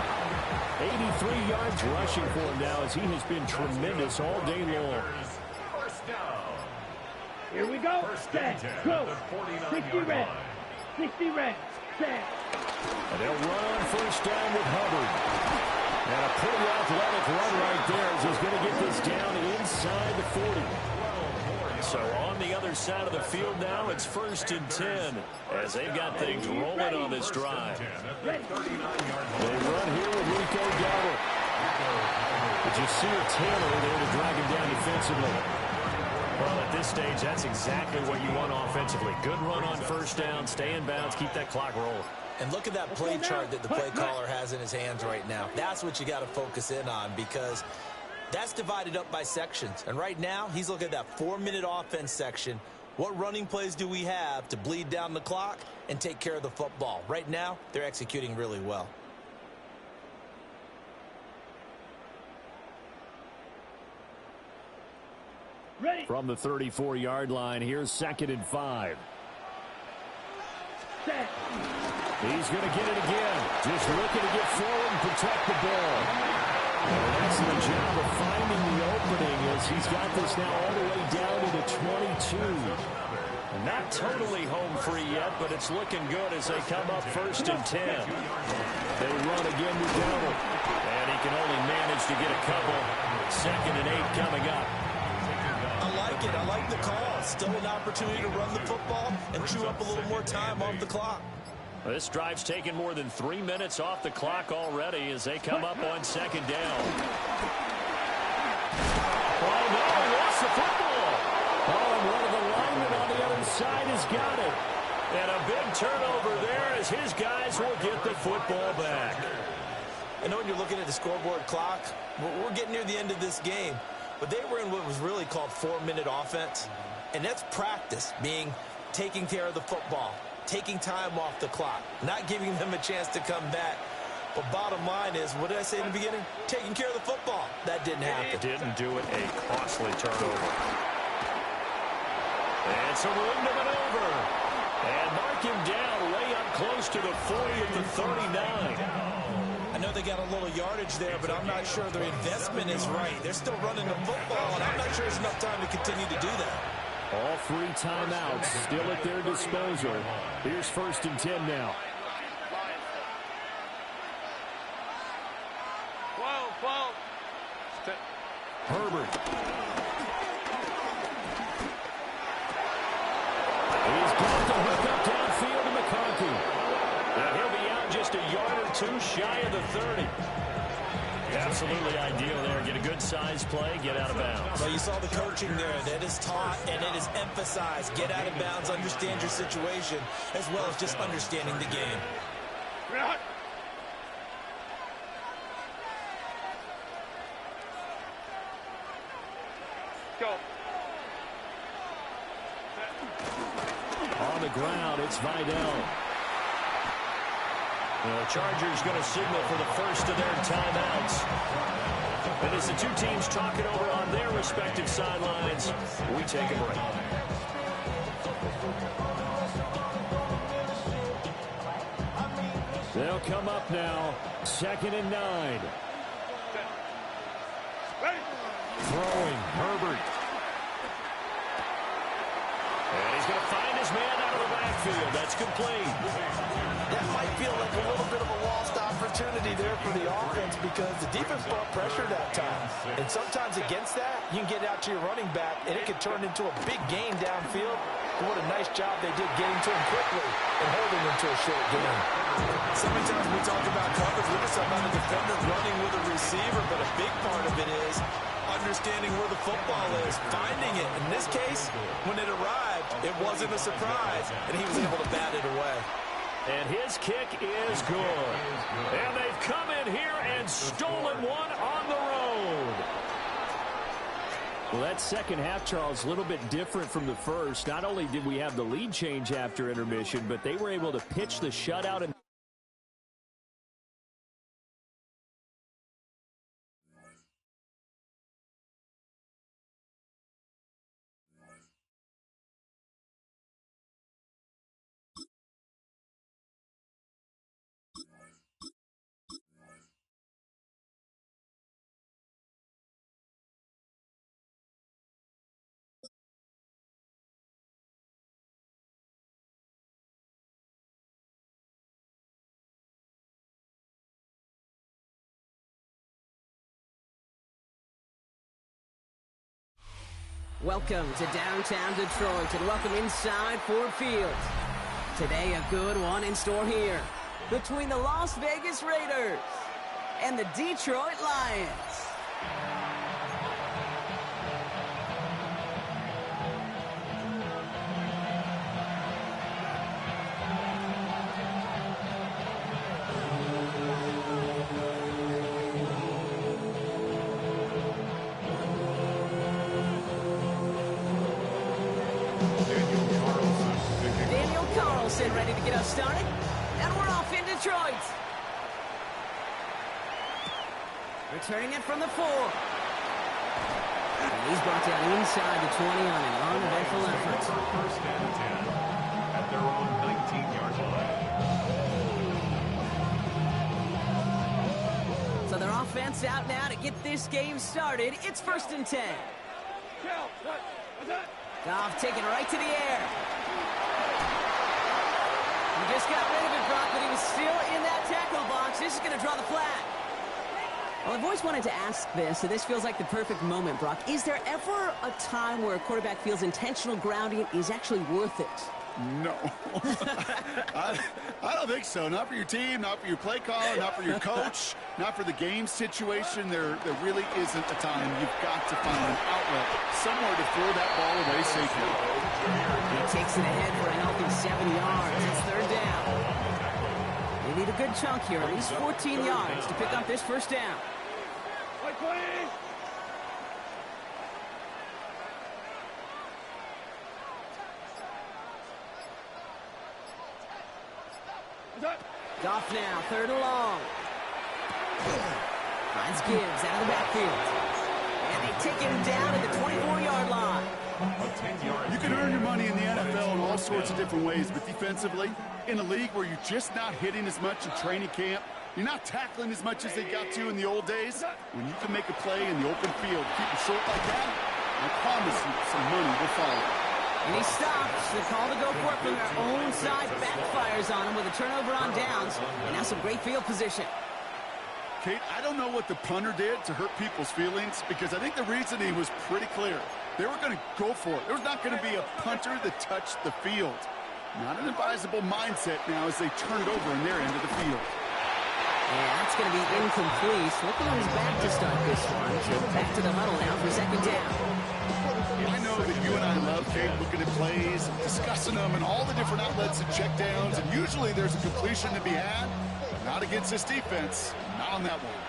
S5: 83 yards rushing for him now as he has been tremendous all day long.
S2: First down.
S3: Here we go. Set. Go. 60 red. 60 red. Set.
S5: And they'll run on first down with Hubbard. And a pretty athletic run right there as he's going to get this down inside the 40. So on the other side of the field now, it's first and 10 as they've got things rolling on this drive. They run here with Rico Dowdle. But you see Taylor there to drag him down defensively. Well, at this stage, that's exactly what you want offensively. Good run on first down, stay in bounds, keep that clock rolling.
S6: And look at that play chart that the play caller has in his hands right now. That's what you got to focus in on because That's divided up by sections. And right now, he's looking at that 4-minute offense section. What running plays do we have to bleed down the clock and take care of the football? Right now, they're executing really well.
S3: Ready.
S5: From the 34-yard line, here's 2nd and 5.
S3: Set.
S5: He's going to get it again. Just looking to get forward and protect the ball. An excellent job of finding the opening as he's got this now all the way down to the 22. Not totally home free yet, but it's looking good as they come up 1st and 10. They run again with Dowdle. And he can only manage to get a couple. 2nd and 8 coming up.
S6: I like it. I like the call. Still an opportunity to run the football and chew up a little more time off the clock.
S5: This drive's taken more than 3 minutes off the clock already as they come up on 2nd down. Oh, no, lost the football. Oh, and one of the linemen on the other side has got it. And a big turnover there as his guys will get the football back.
S6: I know when you're looking at the scoreboard clock, we're getting near the end of this game. But they were in what was really called 4-minute offense. And that's practice, meaning taking care of the football, taking time off the clock, not giving them a chance to come back. But bottom line is, what did I say in the beginning? Taking care of the football. That didn't happen.
S5: Didn't do it. A costly turnover. And some room to maneuver. And mark him down way up close to the 40 at the 39.
S6: I know they got a little yardage there, but I'm not sure their investment is right. They're still running the football, and I'm not sure there's enough time to continue to do that.
S5: All 3 timeouts still at their disposal. Here's 1st and 10 now.
S3: 12.
S5: Herbert. He's got the hook up downfield to McCarthy. And he'll be out just a yard or 2 shy of the 30. Absolutely ideal there. Get a good size play, get out of bounds.
S6: Well, you saw the coaching there. That is taught and it is emphasized. Get out of bounds, understand your situation, as well as just understanding the game.
S3: Go.
S5: On the ground, it's Vidal. The Chargers going to signal for the first of their timeouts. And as the 2 teams talking over on their respective sidelines, we take a break. They'll come up now, 2nd and 9. Throwing, Herbert. And he's going to find his man out of the backfield. That's complete.
S6: That might feel like a little bit of a lost opportunity there for the offense because the defense brought pressure that time. And sometimes against that, you can get out to your running back, and it could turn into a big gain downfield. And what a nice job they did getting to him quickly and holding him to a short gain. So many times we talk about coverage, we're just talking about a defender running with a receiver, but a big part of it is understanding where the football is, finding it. In this case, when it arrived, it wasn't a surprise, and he was able to bat it away.
S5: And his kick is good. And they've come in here and stolen one on the road. Well, that second half, Charles, a little bit different from the first. Not only did we have the lead change after intermission, but they were able to pitch the shutout and
S7: Welcome to downtown Detroit and welcome inside Ford Field. Today a good one in store here between the Las Vegas Raiders and the Detroit Lions. started, and we're off in Detroit. Returning it from the 4. And he's brought down inside the 20 on an uneventful effort.
S2: First and 10 at their own 19-yard line.
S7: So their offense out now to get this game started. It's 1st and 10. Goff taking right to the air. He just got rid of it, Brock, but he was still in that tackle box. This is going to draw the flag. Well, I've always wanted to ask this, so this feels like the perfect moment, Brock. Is there ever a time where a quarterback feels intentional grounding is actually worth it?
S8: No. I don't think so. Not for your team, not for your play caller, not for your coach, not for the game situation. There really isn't a time. You've got to find an outlet, somewhere to throw that ball away safely.
S7: He takes it ahead for a healthy 7 yards. It's 3rd down. They need a good chunk here, at least 14 yards to pick up this 1st down. Goff now, 3rd and long. Finds Gibbs out of the backfield. And they take him down at the 24-yard line.
S8: You can earn your money in the NFL in all sorts of different ways, but defensively, in a league where you're just not hitting as much in training camp, you're not tackling as much as they got to in the old days, when you can make a play in the open field, keep it short like that, I promise you some money will follow.
S7: And he stops. The call to go for it from their own side backfires on him with a turnover on downs. And now some great field position.
S8: Kate, I don't know what the punter did to hurt people's feelings because I think the reasoning was pretty clear. They were going to go for it. There was not going to be a punter that touched the field. Not an advisable mindset now as they turn it over in their end of the field.
S7: Yeah, that's going to be incomplete. Looking on his back to start this one. So back to the huddle now for 2nd down.
S8: I know that you and I love, Kate, looking at plays, discussing them, and all the different outlets and checkdowns, and usually there's a completion to be had. Not against this defense. Not on that one.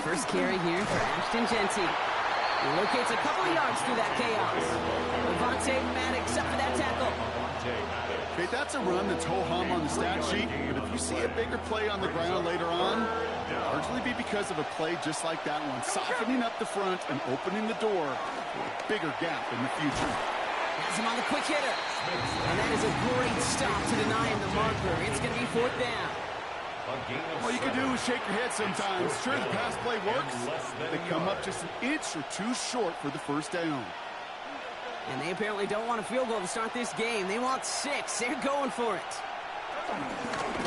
S7: First carry here for Ashton Genty. He locates a couple of yards through that chaos. Levante Maddox up for that tackle.
S8: Okay, that's a run that's ho-hum on the stat sheet, but if you see a bigger play on the ground later on, it'll largely be because of a play just like that one, softening up the front and opening the door for a bigger gap in the future.
S7: Has him on the quick hitter. And that is a great stop to deny him the marker. It's going to be 4th down.
S8: All you can do is shake your head sometimes. Sure, the pass play works. They come up just an inch or two short for the 1st down.
S7: And they apparently don't want a field goal to start this game. They want 6. They're going for it.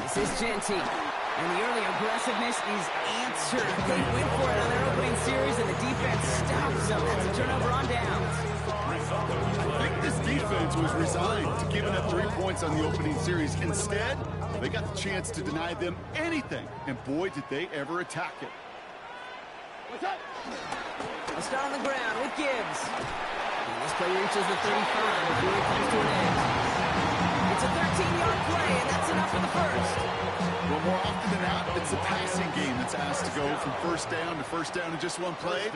S7: This is Genty. And the early aggressiveness is answered. They went for it on their opening series, and the defense stops them. That's a turnover on downs.
S8: I think this defense was resigned to giving up 3 points on the opening series. Instead, they got the chance to deny them anything, and boy, did they ever attack it.
S7: We'll start on the ground with Gibbs. And this play reaches the 35 before it comes to an end. It's a 13-yard play, and that's enough for the 1st.
S8: Well, more often than not, it's a passing game that's asked to go from 1st down to 1st down in just one play.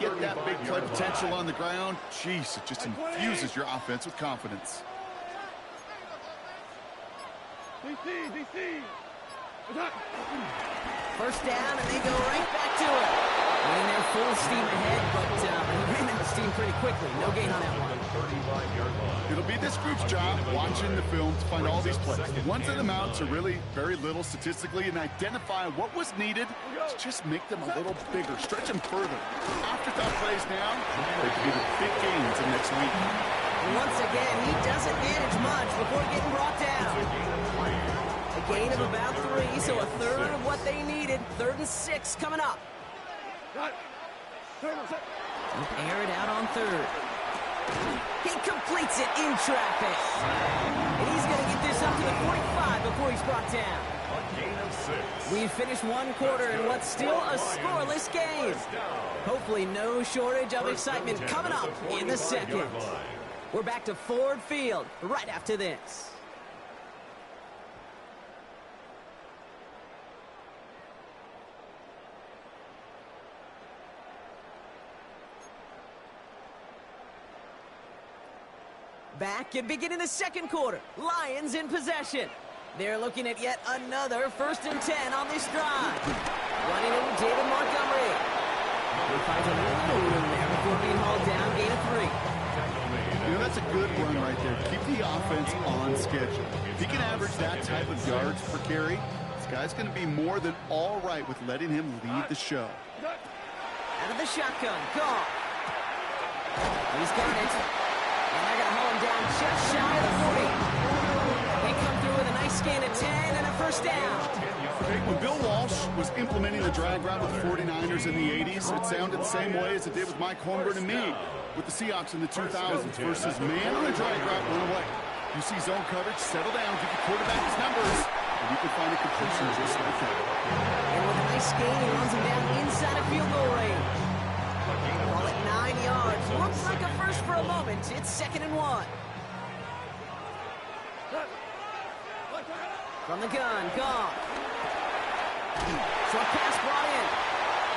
S8: Get that big play potential on the ground. Jeez, it just infuses your offense with confidence.
S3: DC.
S7: 1st down, and they go right back to it. And they're full steam ahead, but they ran out of steam pretty quickly. No gain on that one.
S8: It'll be this group's job watching the film to find all these plays. Ones that amount to really very little statistically and identify what was needed to just make them a little bigger, stretch them further. Afterthought plays now, they could be the big games of next week.
S7: And once again, he doesn't manage much before getting brought down. A gain of about 3, so a third of what they needed. 3rd and 6 coming up. Air it out on 3rd. He completes it in traffic. And he's going to get this up to the 45 before he's brought down.
S2: A gain of 6.
S7: We've finished 1 quarter in what's still a scoreless game. Hopefully no shortage of excitement coming up in the 2nd. We're back to Ford Field right after this. Back and beginning the second quarter. Lions in possession. They're looking at yet another 1st and 10 on this drive. Running it with David Montgomery. He finds a little room there before being hauled down. Gain of 3.
S8: You know, that's a good run right there. Keep the offense on schedule. If he can average that type of yards per carry, this guy's going to be more than all right with letting him lead the show.
S7: Out of the shotgun. Goff. He's got it. And they're going to haul him down just shy of the 40. They come through with a nice gain of 10 and a 1st down.
S8: When Bill Walsh was implementing the drag route with the 49ers in the 80s, it sounded the same way as it did with Mike Holmgren and me with the Seahawks in the 2000s versus man on a drag route, run away. You see zone coverage, settle down, give your quarterback his numbers, and you can find a completion just like that.
S7: And with a nice gain, he runs him down inside of field goal range. Ball at 9 yards. Looks like a first for a moment. It's 2nd and 1. From the gun, Goff. Short pass brought in.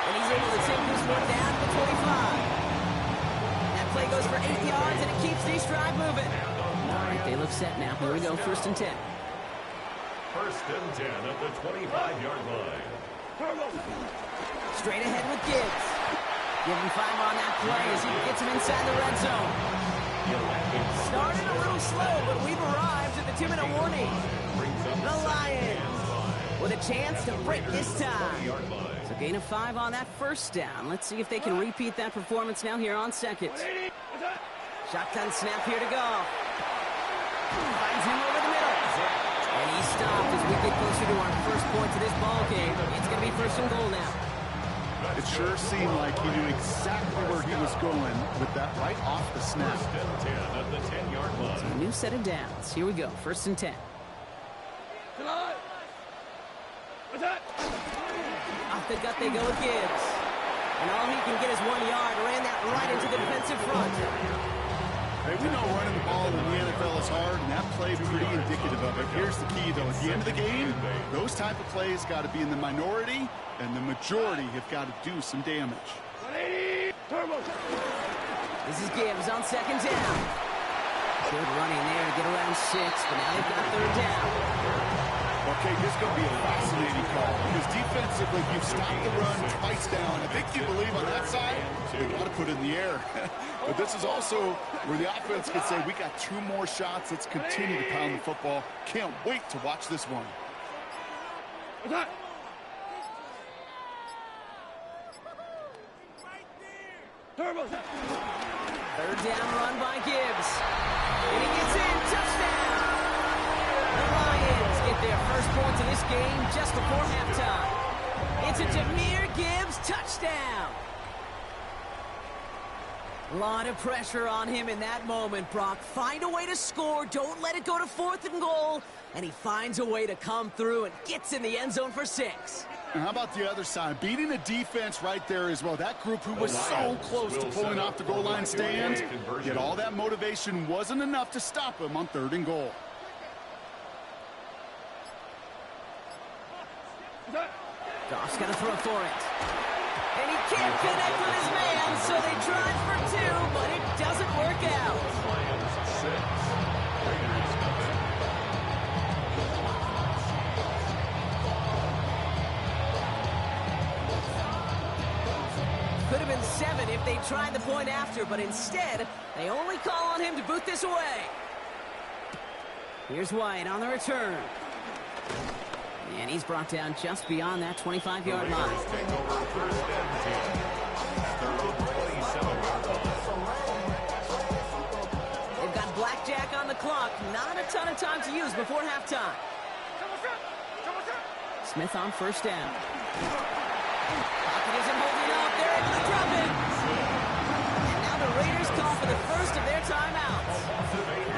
S7: And he's able to take this one down to the 25. That play goes for 8 yards, and it keeps this drive moving. All right, they look set now. Here we go, 1st and 10.
S2: 1st and 10 at the 25-yard line.
S7: Straight ahead with Gibbs. Give him 5 on that play as he gets him inside the red zone. Started a little slow, but we've arrived at the 2-minute warning. The Lions with a chance to break this time. So gain of 5 on that 1st down. Let's see if they can repeat that performance now here on 2nd. Shotgun snap here to go. Finds him over the middle. And he stopped as we get closer to our first point to this ball game. It's going to be 1st and goal now.
S8: It sure seemed like he knew exactly where he was going with that right off the snap.
S2: 1st and 10 at the 10-yard line.
S7: So a new set of downs. Here we go, 1st and 10. Off the gut they go with Gibbs. And all he can get is 1 yard. Ran that right into the defensive front.
S8: Hey, we know running the ball in the NFL is hard, and that play pretty indicative of it. Here's the key, though. At the end of the game, those type of plays got to be in the minority, and the majority have got to do some damage.
S7: This is Gibbs on 2nd down. Good running there to get around 6, but now they've got 3rd down.
S8: Okay, this is going to be a fascinating call because defensively, you've stopped the run twice down. I think you believe on that side, they got to put it in the air. But this is also where the offense can say, we got 2 more shots. Let's continue to pound the football. Can't wait to watch this one.
S7: 3rd down run by Gibbs. And he gets in. Touchdown. The Lions get their first points of this game just before halftime. It's a Jahmyr Gibbs touchdown. A lot of pressure on him in that moment, Brock. Find a way to score. Don't let it go to 4th and goal. And he finds a way to come through and gets in the end zone for 6.
S8: And how about the other side? Beating the defense right there as well. That group who was so close to pulling off the goal line stand, yet all that motivation wasn't enough to stop him on 3rd and goal.
S7: Goff's got to throw for it. And he can't connect with his man, so they tried for 2, but it doesn't work out. Could have been 7 if they tried the point after, but instead, they only call on him to boot this away. Here's White on the return. And he's brought down just beyond that 25-yard line. They've got blackjack on the clock. Not a ton of time to use before halftime. Smith on 1st down. Pocket isn't holding up. They're able to drop it. And now the Raiders call for the first of their timeouts.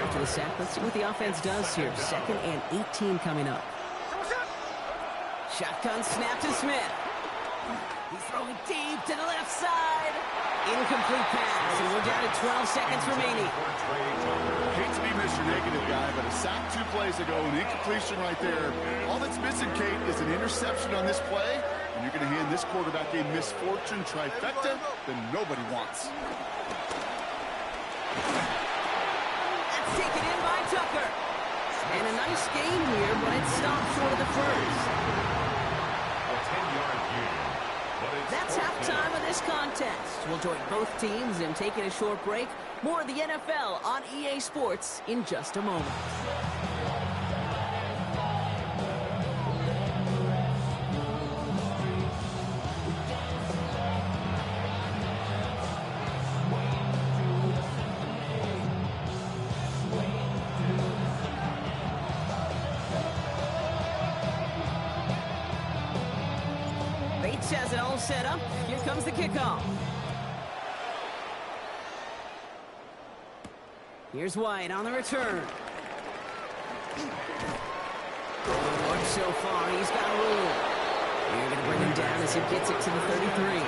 S7: After the sack, let's see what the offense does here. 2nd and 18 coming up. Shotgun snap to Smith. He's throwing deep to the left side. Incomplete pass, and we're down to 12 seconds remaining.
S8: Hate to be Mr. Negative guy, but a sack 2 plays ago, an incompletion right there. All that's missing, Kate, is an interception on this play, and you're going to hand this quarterback a misfortune trifecta that nobody wants.
S7: That's And a nice gain here, but it stopped short of the first.
S2: A 10-yard gain.
S7: That's halftime of this contest. We'll join both teams in taking a short break. More of the NFL on EA Sports in just a moment. Has it all set up. Here comes the kickoff. Here's White on the return. Lord, so far, he's got a room. You're going to bring him down as he gets it to the 33.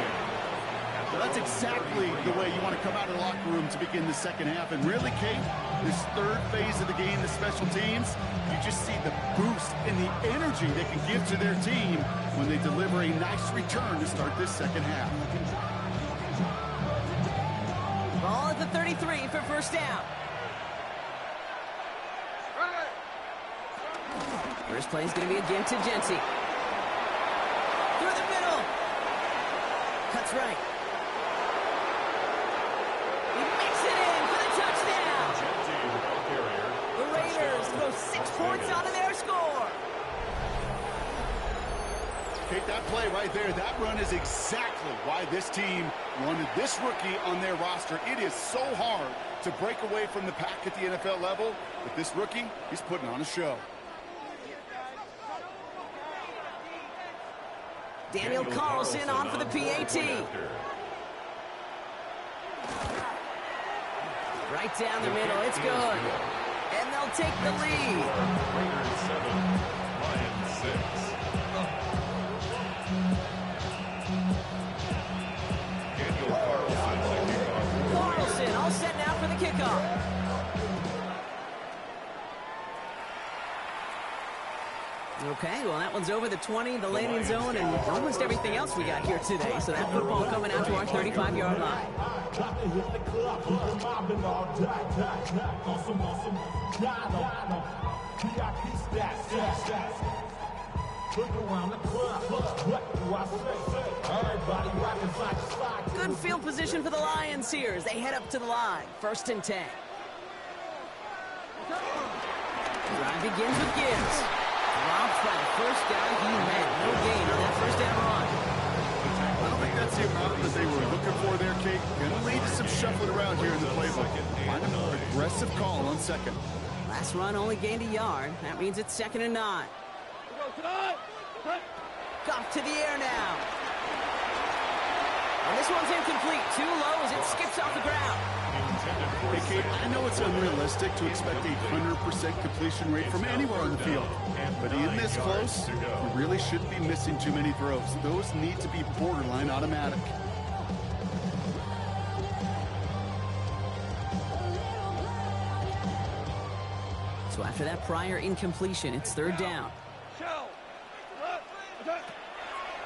S8: Well, that's exactly the way you want to come out of the locker room to begin the second half. And really, Kate, this third phase of the game, the special teams, you just see the boost and the energy they can give to their team when they deliver a nice return to start this second half.
S7: Ball at the 33 for first down. First play is going to be again to Jency. Through the middle. Cuts right. He makes it in for the touchdown. The Raiders throw 6 points onto their score.
S8: Take that play right there. That run is exactly why this team wanted this rookie on their roster. It is so hard to break away from the pack at the NFL level, but this rookie, he's putting on a show.
S7: Daniel Carlson on for the PAT. Right down the middle. It's good. And they'll take the lead.
S2: Raiders 7, Lions 6. Daniel
S7: Carlson all set now for the kickoff. Okay, well, that one's over the 20, the landing zone, and almost everything else we got here today. So that football coming out to our 35-yard line. Good field position for the Lions here as they head up to the line. 1st and 10. Drive begins with Gibbs. Dropped by the first guy he met. No gain on that first down run.
S8: I don't think that's the amount that they were looking for there, Kate. Going to lead to some shuffling around here in the playbook. Find an aggressive call on second.
S7: Last run only gained a yard. That means it's 2nd and 9. Off to the air now. And this one's incomplete. Too low as it skips off the ground.
S8: Hey, Kate, I know it's unrealistic to expect a 100% completion rate from anywhere on the field. But in this close, you really shouldn't be missing too many throws. Those need to be borderline automatic.
S7: So after that prior incompletion, it's 3rd down.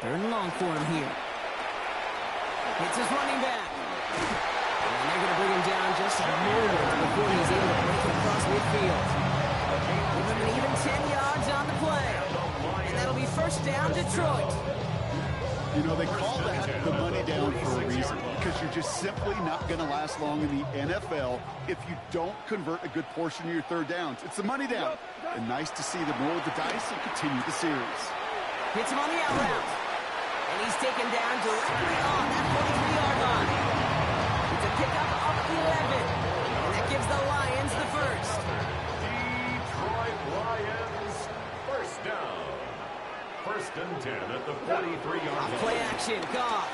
S7: 3rd and long for him here. It's his running back. And they're going to bring him down just a moment before he's able to break it across midfield. Give him an even 10 yards on the play. And that'll be 1st down, Detroit.
S8: You know, they call that the money down for a reason, because you're just simply not going to last long in the NFL if you don't convert a good portion of your 3rd downs. It's the money down. And nice to see them roll the dice and continue the series.
S7: Hits him on the out route. And he's taken down directly on that 43-yard line. It's a pickup of 11. And that gives the Lions the first.
S2: Detroit Lions, 1st down. 1st and 10 at the 43-yard line.
S7: Play action, Goff.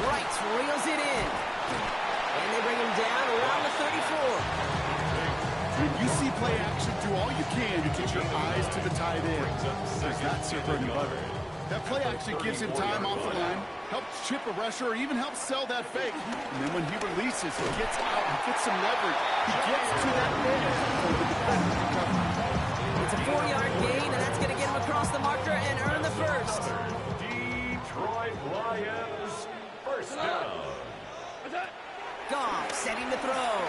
S7: Wright reels it in. And they bring him down around the 34.
S8: When you see play action, do all you can to get your eyes to the tight end. Because that's your bread and butter. That play action gives him time off the line, helps chip a rusher, or even helps sell that fake. And then when he releases, he gets out, he gets some leverage. He gets to that edge for the defender to cover.
S7: It's a 4-yard gain, and that's going to get him across the marker and earn the first.
S2: Detroit Lions, 1st down.
S7: Goff setting the throw.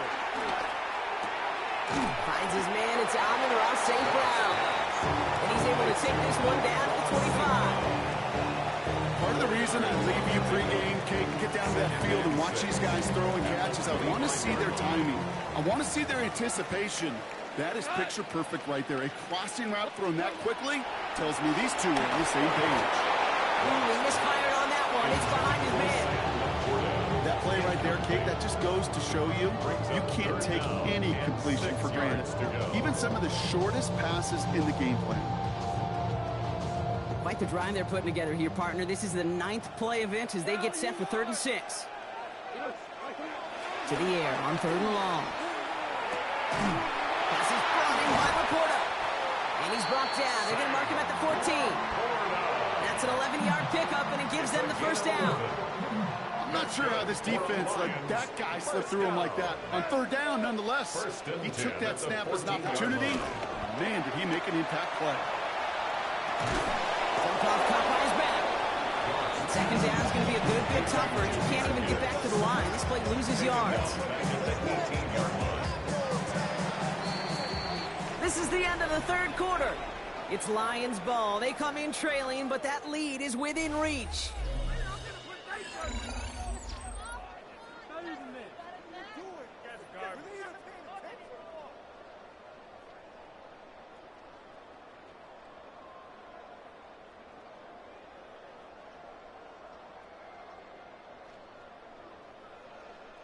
S7: Finds his man. It's Amon-Ra St. Brown. And he's able to take this one down to the 25.
S8: Part of the reason I leave you pregame, Kate, and get down to that field and watch these guys throw and catch is I want to see their timing. I want to see their anticipation. That is picture perfect right there. A crossing route thrown that quickly tells me these two are on the same page.
S7: He misfired on that one. It's behind his man.
S8: That play right there, Kate, that just goes to show you can't take any completion for granted. Even some of the shortest passes in the game plan.
S7: Quite the drive they're putting together here, partner. This is the 9th play event as they get set for 3rd and 6. To the air on 3rd and long. Pass is brought in by Laporta. And he's brought down. They're going to mark him at the 14. That's an 11-yard pickup, and it gives them the 1st down.
S8: I'm not sure how this defense let that guy slip through him like that. On 3rd down, nonetheless. He took that snap as an opportunity. Man, did he make an impact play.
S7: Caught by his back. 2nd down is going to be a good tougher. He can't even get back to the line. This play loses yards. This is the end of the 3rd quarter. It's Lions ball. They come in trailing, but that lead is within reach.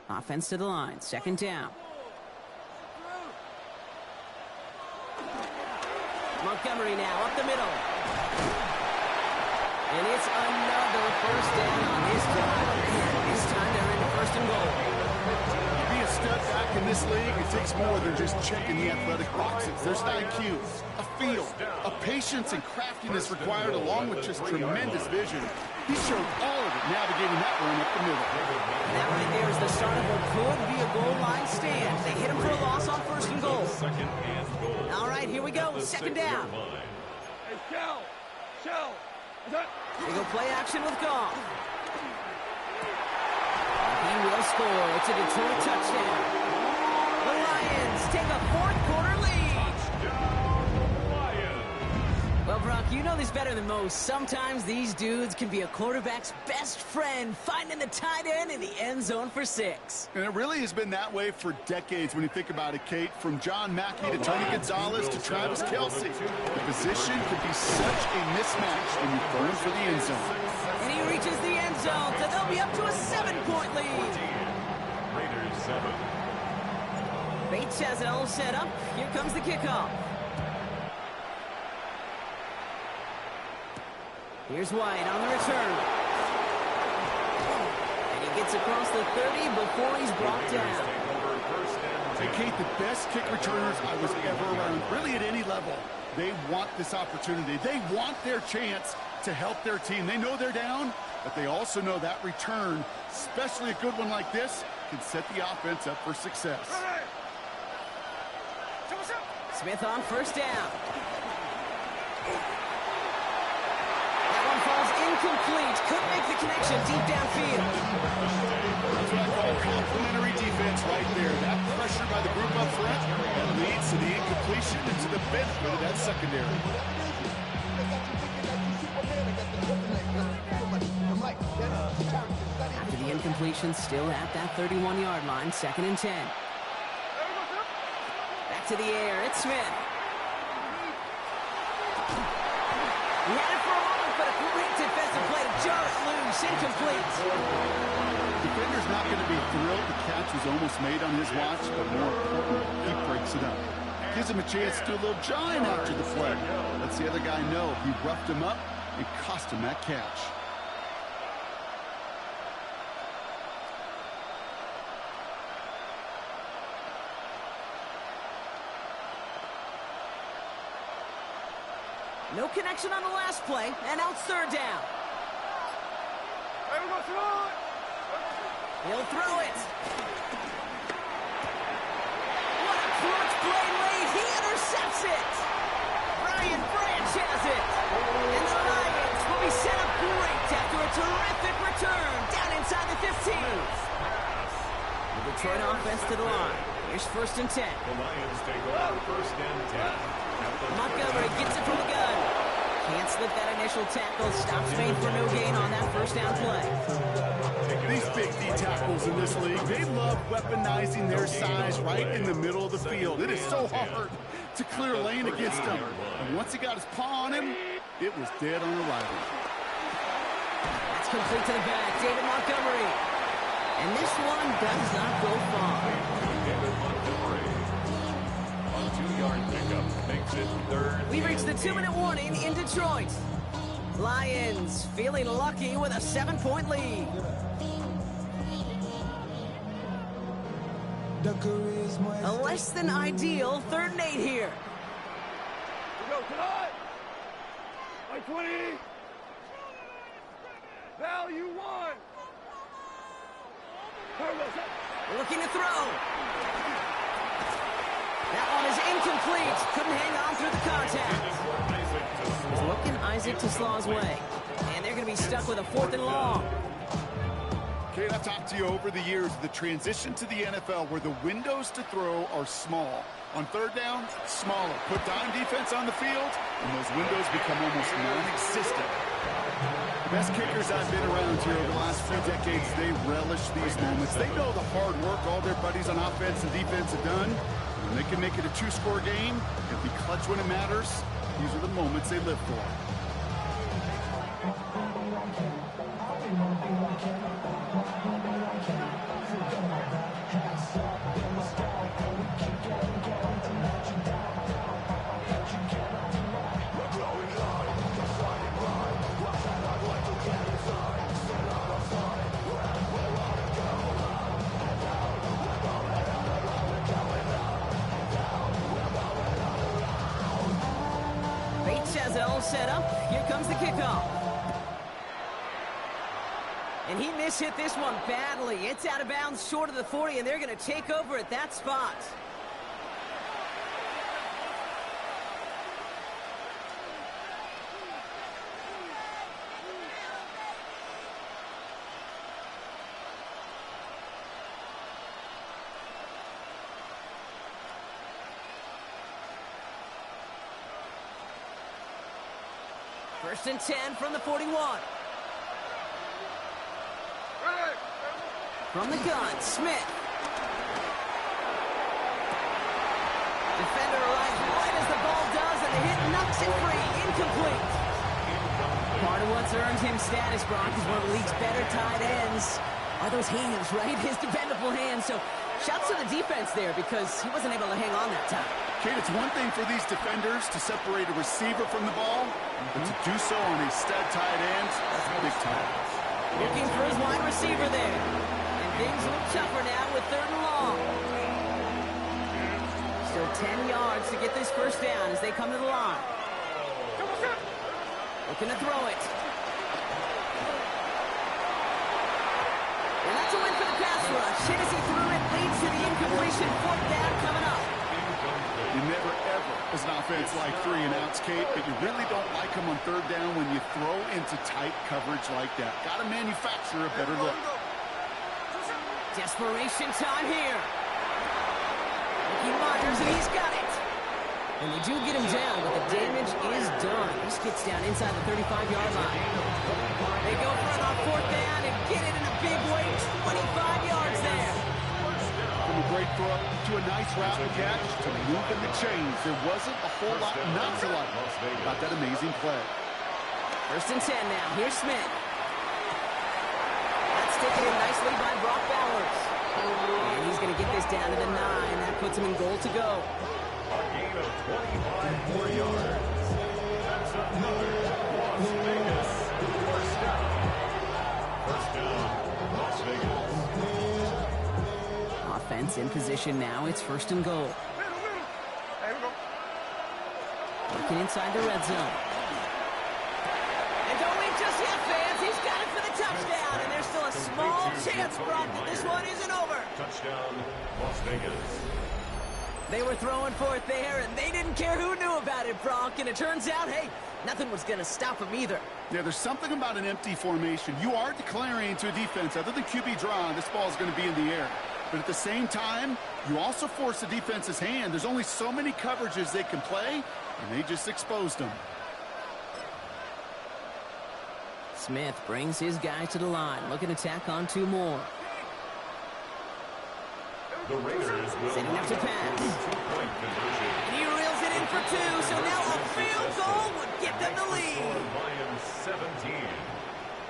S7: Offense to the line. 2nd down. Montgomery now up the middle. And it's another 1st down on this drive. This time they're into 1st and goal.
S8: To be a stud back in this league, it takes more than just checking the athletic boxes. There's an IQ, a feel, a patience and craftiness required along with just tremendous vision. He showed all of it navigating that run up the middle.
S7: And that right there is the start of what could be a goal line stand. They hit him for a loss on 1st and goal. All right, here we go. 2nd down.
S3: Hey, Shell.
S7: They go play action with Goff. He will score. It's a Detroit touchdown. The Lions take a 4th quarter lead. Well, Brock, you know this better than most. Sometimes these dudes can be a quarterback's best friend, finding the tight end in the end zone for 6.
S8: And it really has been that way for decades when you think about it, Kate. From John Mackey to Tony Gonzalez to Travis Kelce. The position can be such a mismatch when you're going for the end zone.
S7: And he reaches the end zone, so they'll be up to a 7-point lead.
S2: Raiders 7.
S7: Bates has it all set up. Here comes the kickoff. Here's White on the return. And he gets across the 30 before he's brought down.
S8: Hey, Kate, the best kick returners I was ever around, really at any level, they want this opportunity. They want their chance to help their team. They know they're down, but they also know that return, especially a good one like this, can set the offense up for success.
S7: Smith on 1st down. Falls incomplete. Couldn't make the connection deep downfield.
S8: That's what I call complimentary defense right there. That pressure by the group up front that leads to the incompletion and to the benefit of that secondary.
S7: After the incompletion, still at that 31-yard line, 2nd and 10. Back to the air. It's Smith. He had it for a moment, but a great defensive play to jar it loose, incomplete.
S8: Defender's not going to be thrilled the catch was almost made on his watch, but more important, he breaks it up. Gives him a chance to do a little jawing after the play. Lets the other guy know he roughed him up and cost him that catch.
S7: No connection on the last play, and now it's 3rd down. He'll throw it. What a clutch play late. He intercepts it. Brian Branch has it. And the Lions will be set up great after a terrific return down inside the 15. The Detroit offense to the line. Here's 1st and 10.
S2: The Lions take over 1st and 10.
S7: Montgomery gets it from the gun. Can't slip that initial tackle. Stops made for no gain on that 1st down play.
S8: These big D tackles in this league, they love weaponizing their size right in the middle of the field. It is so hard to clear lane against him. And once he got his paw on him, it was dead on arrival.
S7: That's complete to the back. David Montgomery. And this one does not go far.
S2: David Montgomery on 2-yard pickup makes it 3rd.
S7: We reached the 2-minute warning in Detroit. Lions feeling lucky with a 7-point lead. A less than ideal 3rd and 8 here.
S3: Go tonight. By 20. Value 1.
S7: Looking to throw. That one is incomplete. Couldn't hang on through the contact. He's looking Isaac Teslaw's way. And they're going to be stuck with a 4th and long.
S8: Kate, I've talked to you over the years, the transition to the NFL where the windows to throw are small. On 3rd down, smaller. Put dime defense on the field, and those windows become almost non-existent. The best kickers I've been around here over the last few decades, they relish these moments. They know the hard work all their buddies on offense and defense have done. When they can make it a 2-score game and be clutch when it matters, these are the moments they live for.
S7: Set up. Here comes the kickoff. And he mishit this one badly. It's out of bounds short of the 40, and they're going to take over at that spot. First and 10 from the 41. From the gun, Smith. Defender arrives right as the ball does, and the hit knocks it free. Incomplete. Part of what's earned him status, Brock, is one of the league's better tight ends. Are those hands, right? His dependable hands. So shouts to the defense there because he wasn't able to hang on that time.
S8: Kate, it's one thing for these defenders to separate a receiver from the ball, but to do so on a stud tight end, that's big time.
S7: Looking for his wide receiver there. And things look tougher now with 3rd and long. Still 10 yards to get this 1st down as they come to the line. Looking to throw it. And that's a win for the pass rush. Hit as he threw it, leads to the incompletion. 4th down coming up.
S8: You never, ever, as an offense, like 3 and outs, Kate, but you really don't like them on 3rd down when you throw into tight coverage like that. Got to manufacture a better look.
S7: Desperation time here. Ricky Myers, and he's got it. And they do get him down, but the damage is done. This gets down inside the 35-yard line. They go for it on 4th down and get it in a big way. 25 yards there.
S8: From a great throw to a nice route and catch to moving the chains. There wasn't a whole lot not to like about that amazing play.
S7: 1st and 10 now. Here's Smith. That's taken in nicely by Brock Bowers. And he's going to get this down to the 9. That puts him in goal to go.
S2: A gain of 25 more yards. That's another Las Vegas 1st down. 1st down, Las Vegas.
S7: Offense in position now. It's 1st and goal. Looking inside the red zone. And don't wait just yet, fans. He's got it for the touchdown. And there's still a small chance, Brock, that this one isn't over.
S2: Touchdown, Las Vegas.
S7: They were throwing for it there, and they didn't care who knew about it, Brock. And it turns out, hey, nothing was going to stop him either.
S8: Yeah, there's something about an empty formation. You are declaring to a defense, other than QB draw, this ball is going to be in the air. But at the same time, you also force the defense's hand. There's only so many coverages they can play, and they just exposed them.
S7: Smith brings his guys to the line, looking to tack on 2 more.
S2: The Raiders will
S7: Setting up to pass.
S2: two-point conversion.
S7: And he reels it in for 2, so now a field goal would get them the lead.
S2: Lions 17.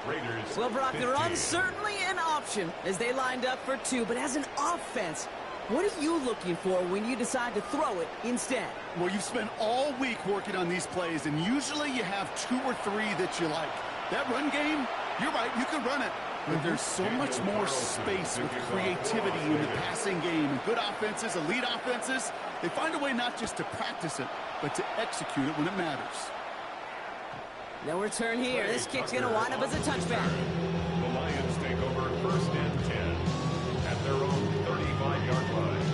S2: Raiders
S7: Well, Brock, the
S2: 15.
S7: run's certainly an option as they lined up for 2, but as an offense, what are you looking for when you decide to throw it instead?
S8: Well, you've spent all week working on these plays, and usually you have 2 or 3 that you like. That run game, you're right, you can run it. But there's so much more space with creativity in the passing game. And good offenses, elite offenses, they find a way not just to practice it, but to execute it when it matters.
S7: No return here. This kick's going to wind up as a touchback.
S2: The Lions take over 1st and 10 at their own 35-yard line.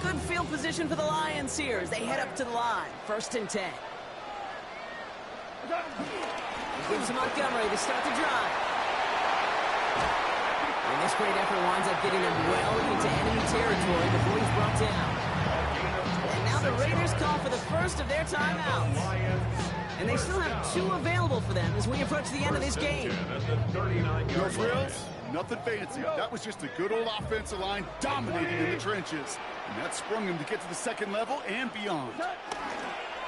S7: Good field position for the Lions here as they head up to the line. 1st and 10. Gives to Montgomery to start the drive. And this great effort winds up getting him well into enemy territory before he's brought down. And now the Raiders call for the first of their timeouts. And they still have 2 available for them as we approach the end of this game.
S8: No frills, nothing fancy. That was just a good old offensive line dominating in the trenches. And that sprung them to get to the 2nd level and beyond.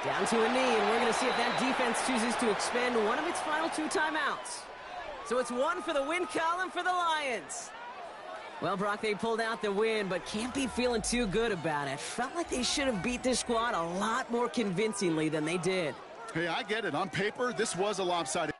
S7: Down to a knee, and we're going to see if that defense chooses to expend one of its final 2 timeouts. So it's 1 for the win column for the Lions. Well, Brock, they pulled out the win, but can't be feeling too good about it. Felt like they should have beat this squad a lot more convincingly than they did.
S8: Hey, I get it. On paper, this was a lopsided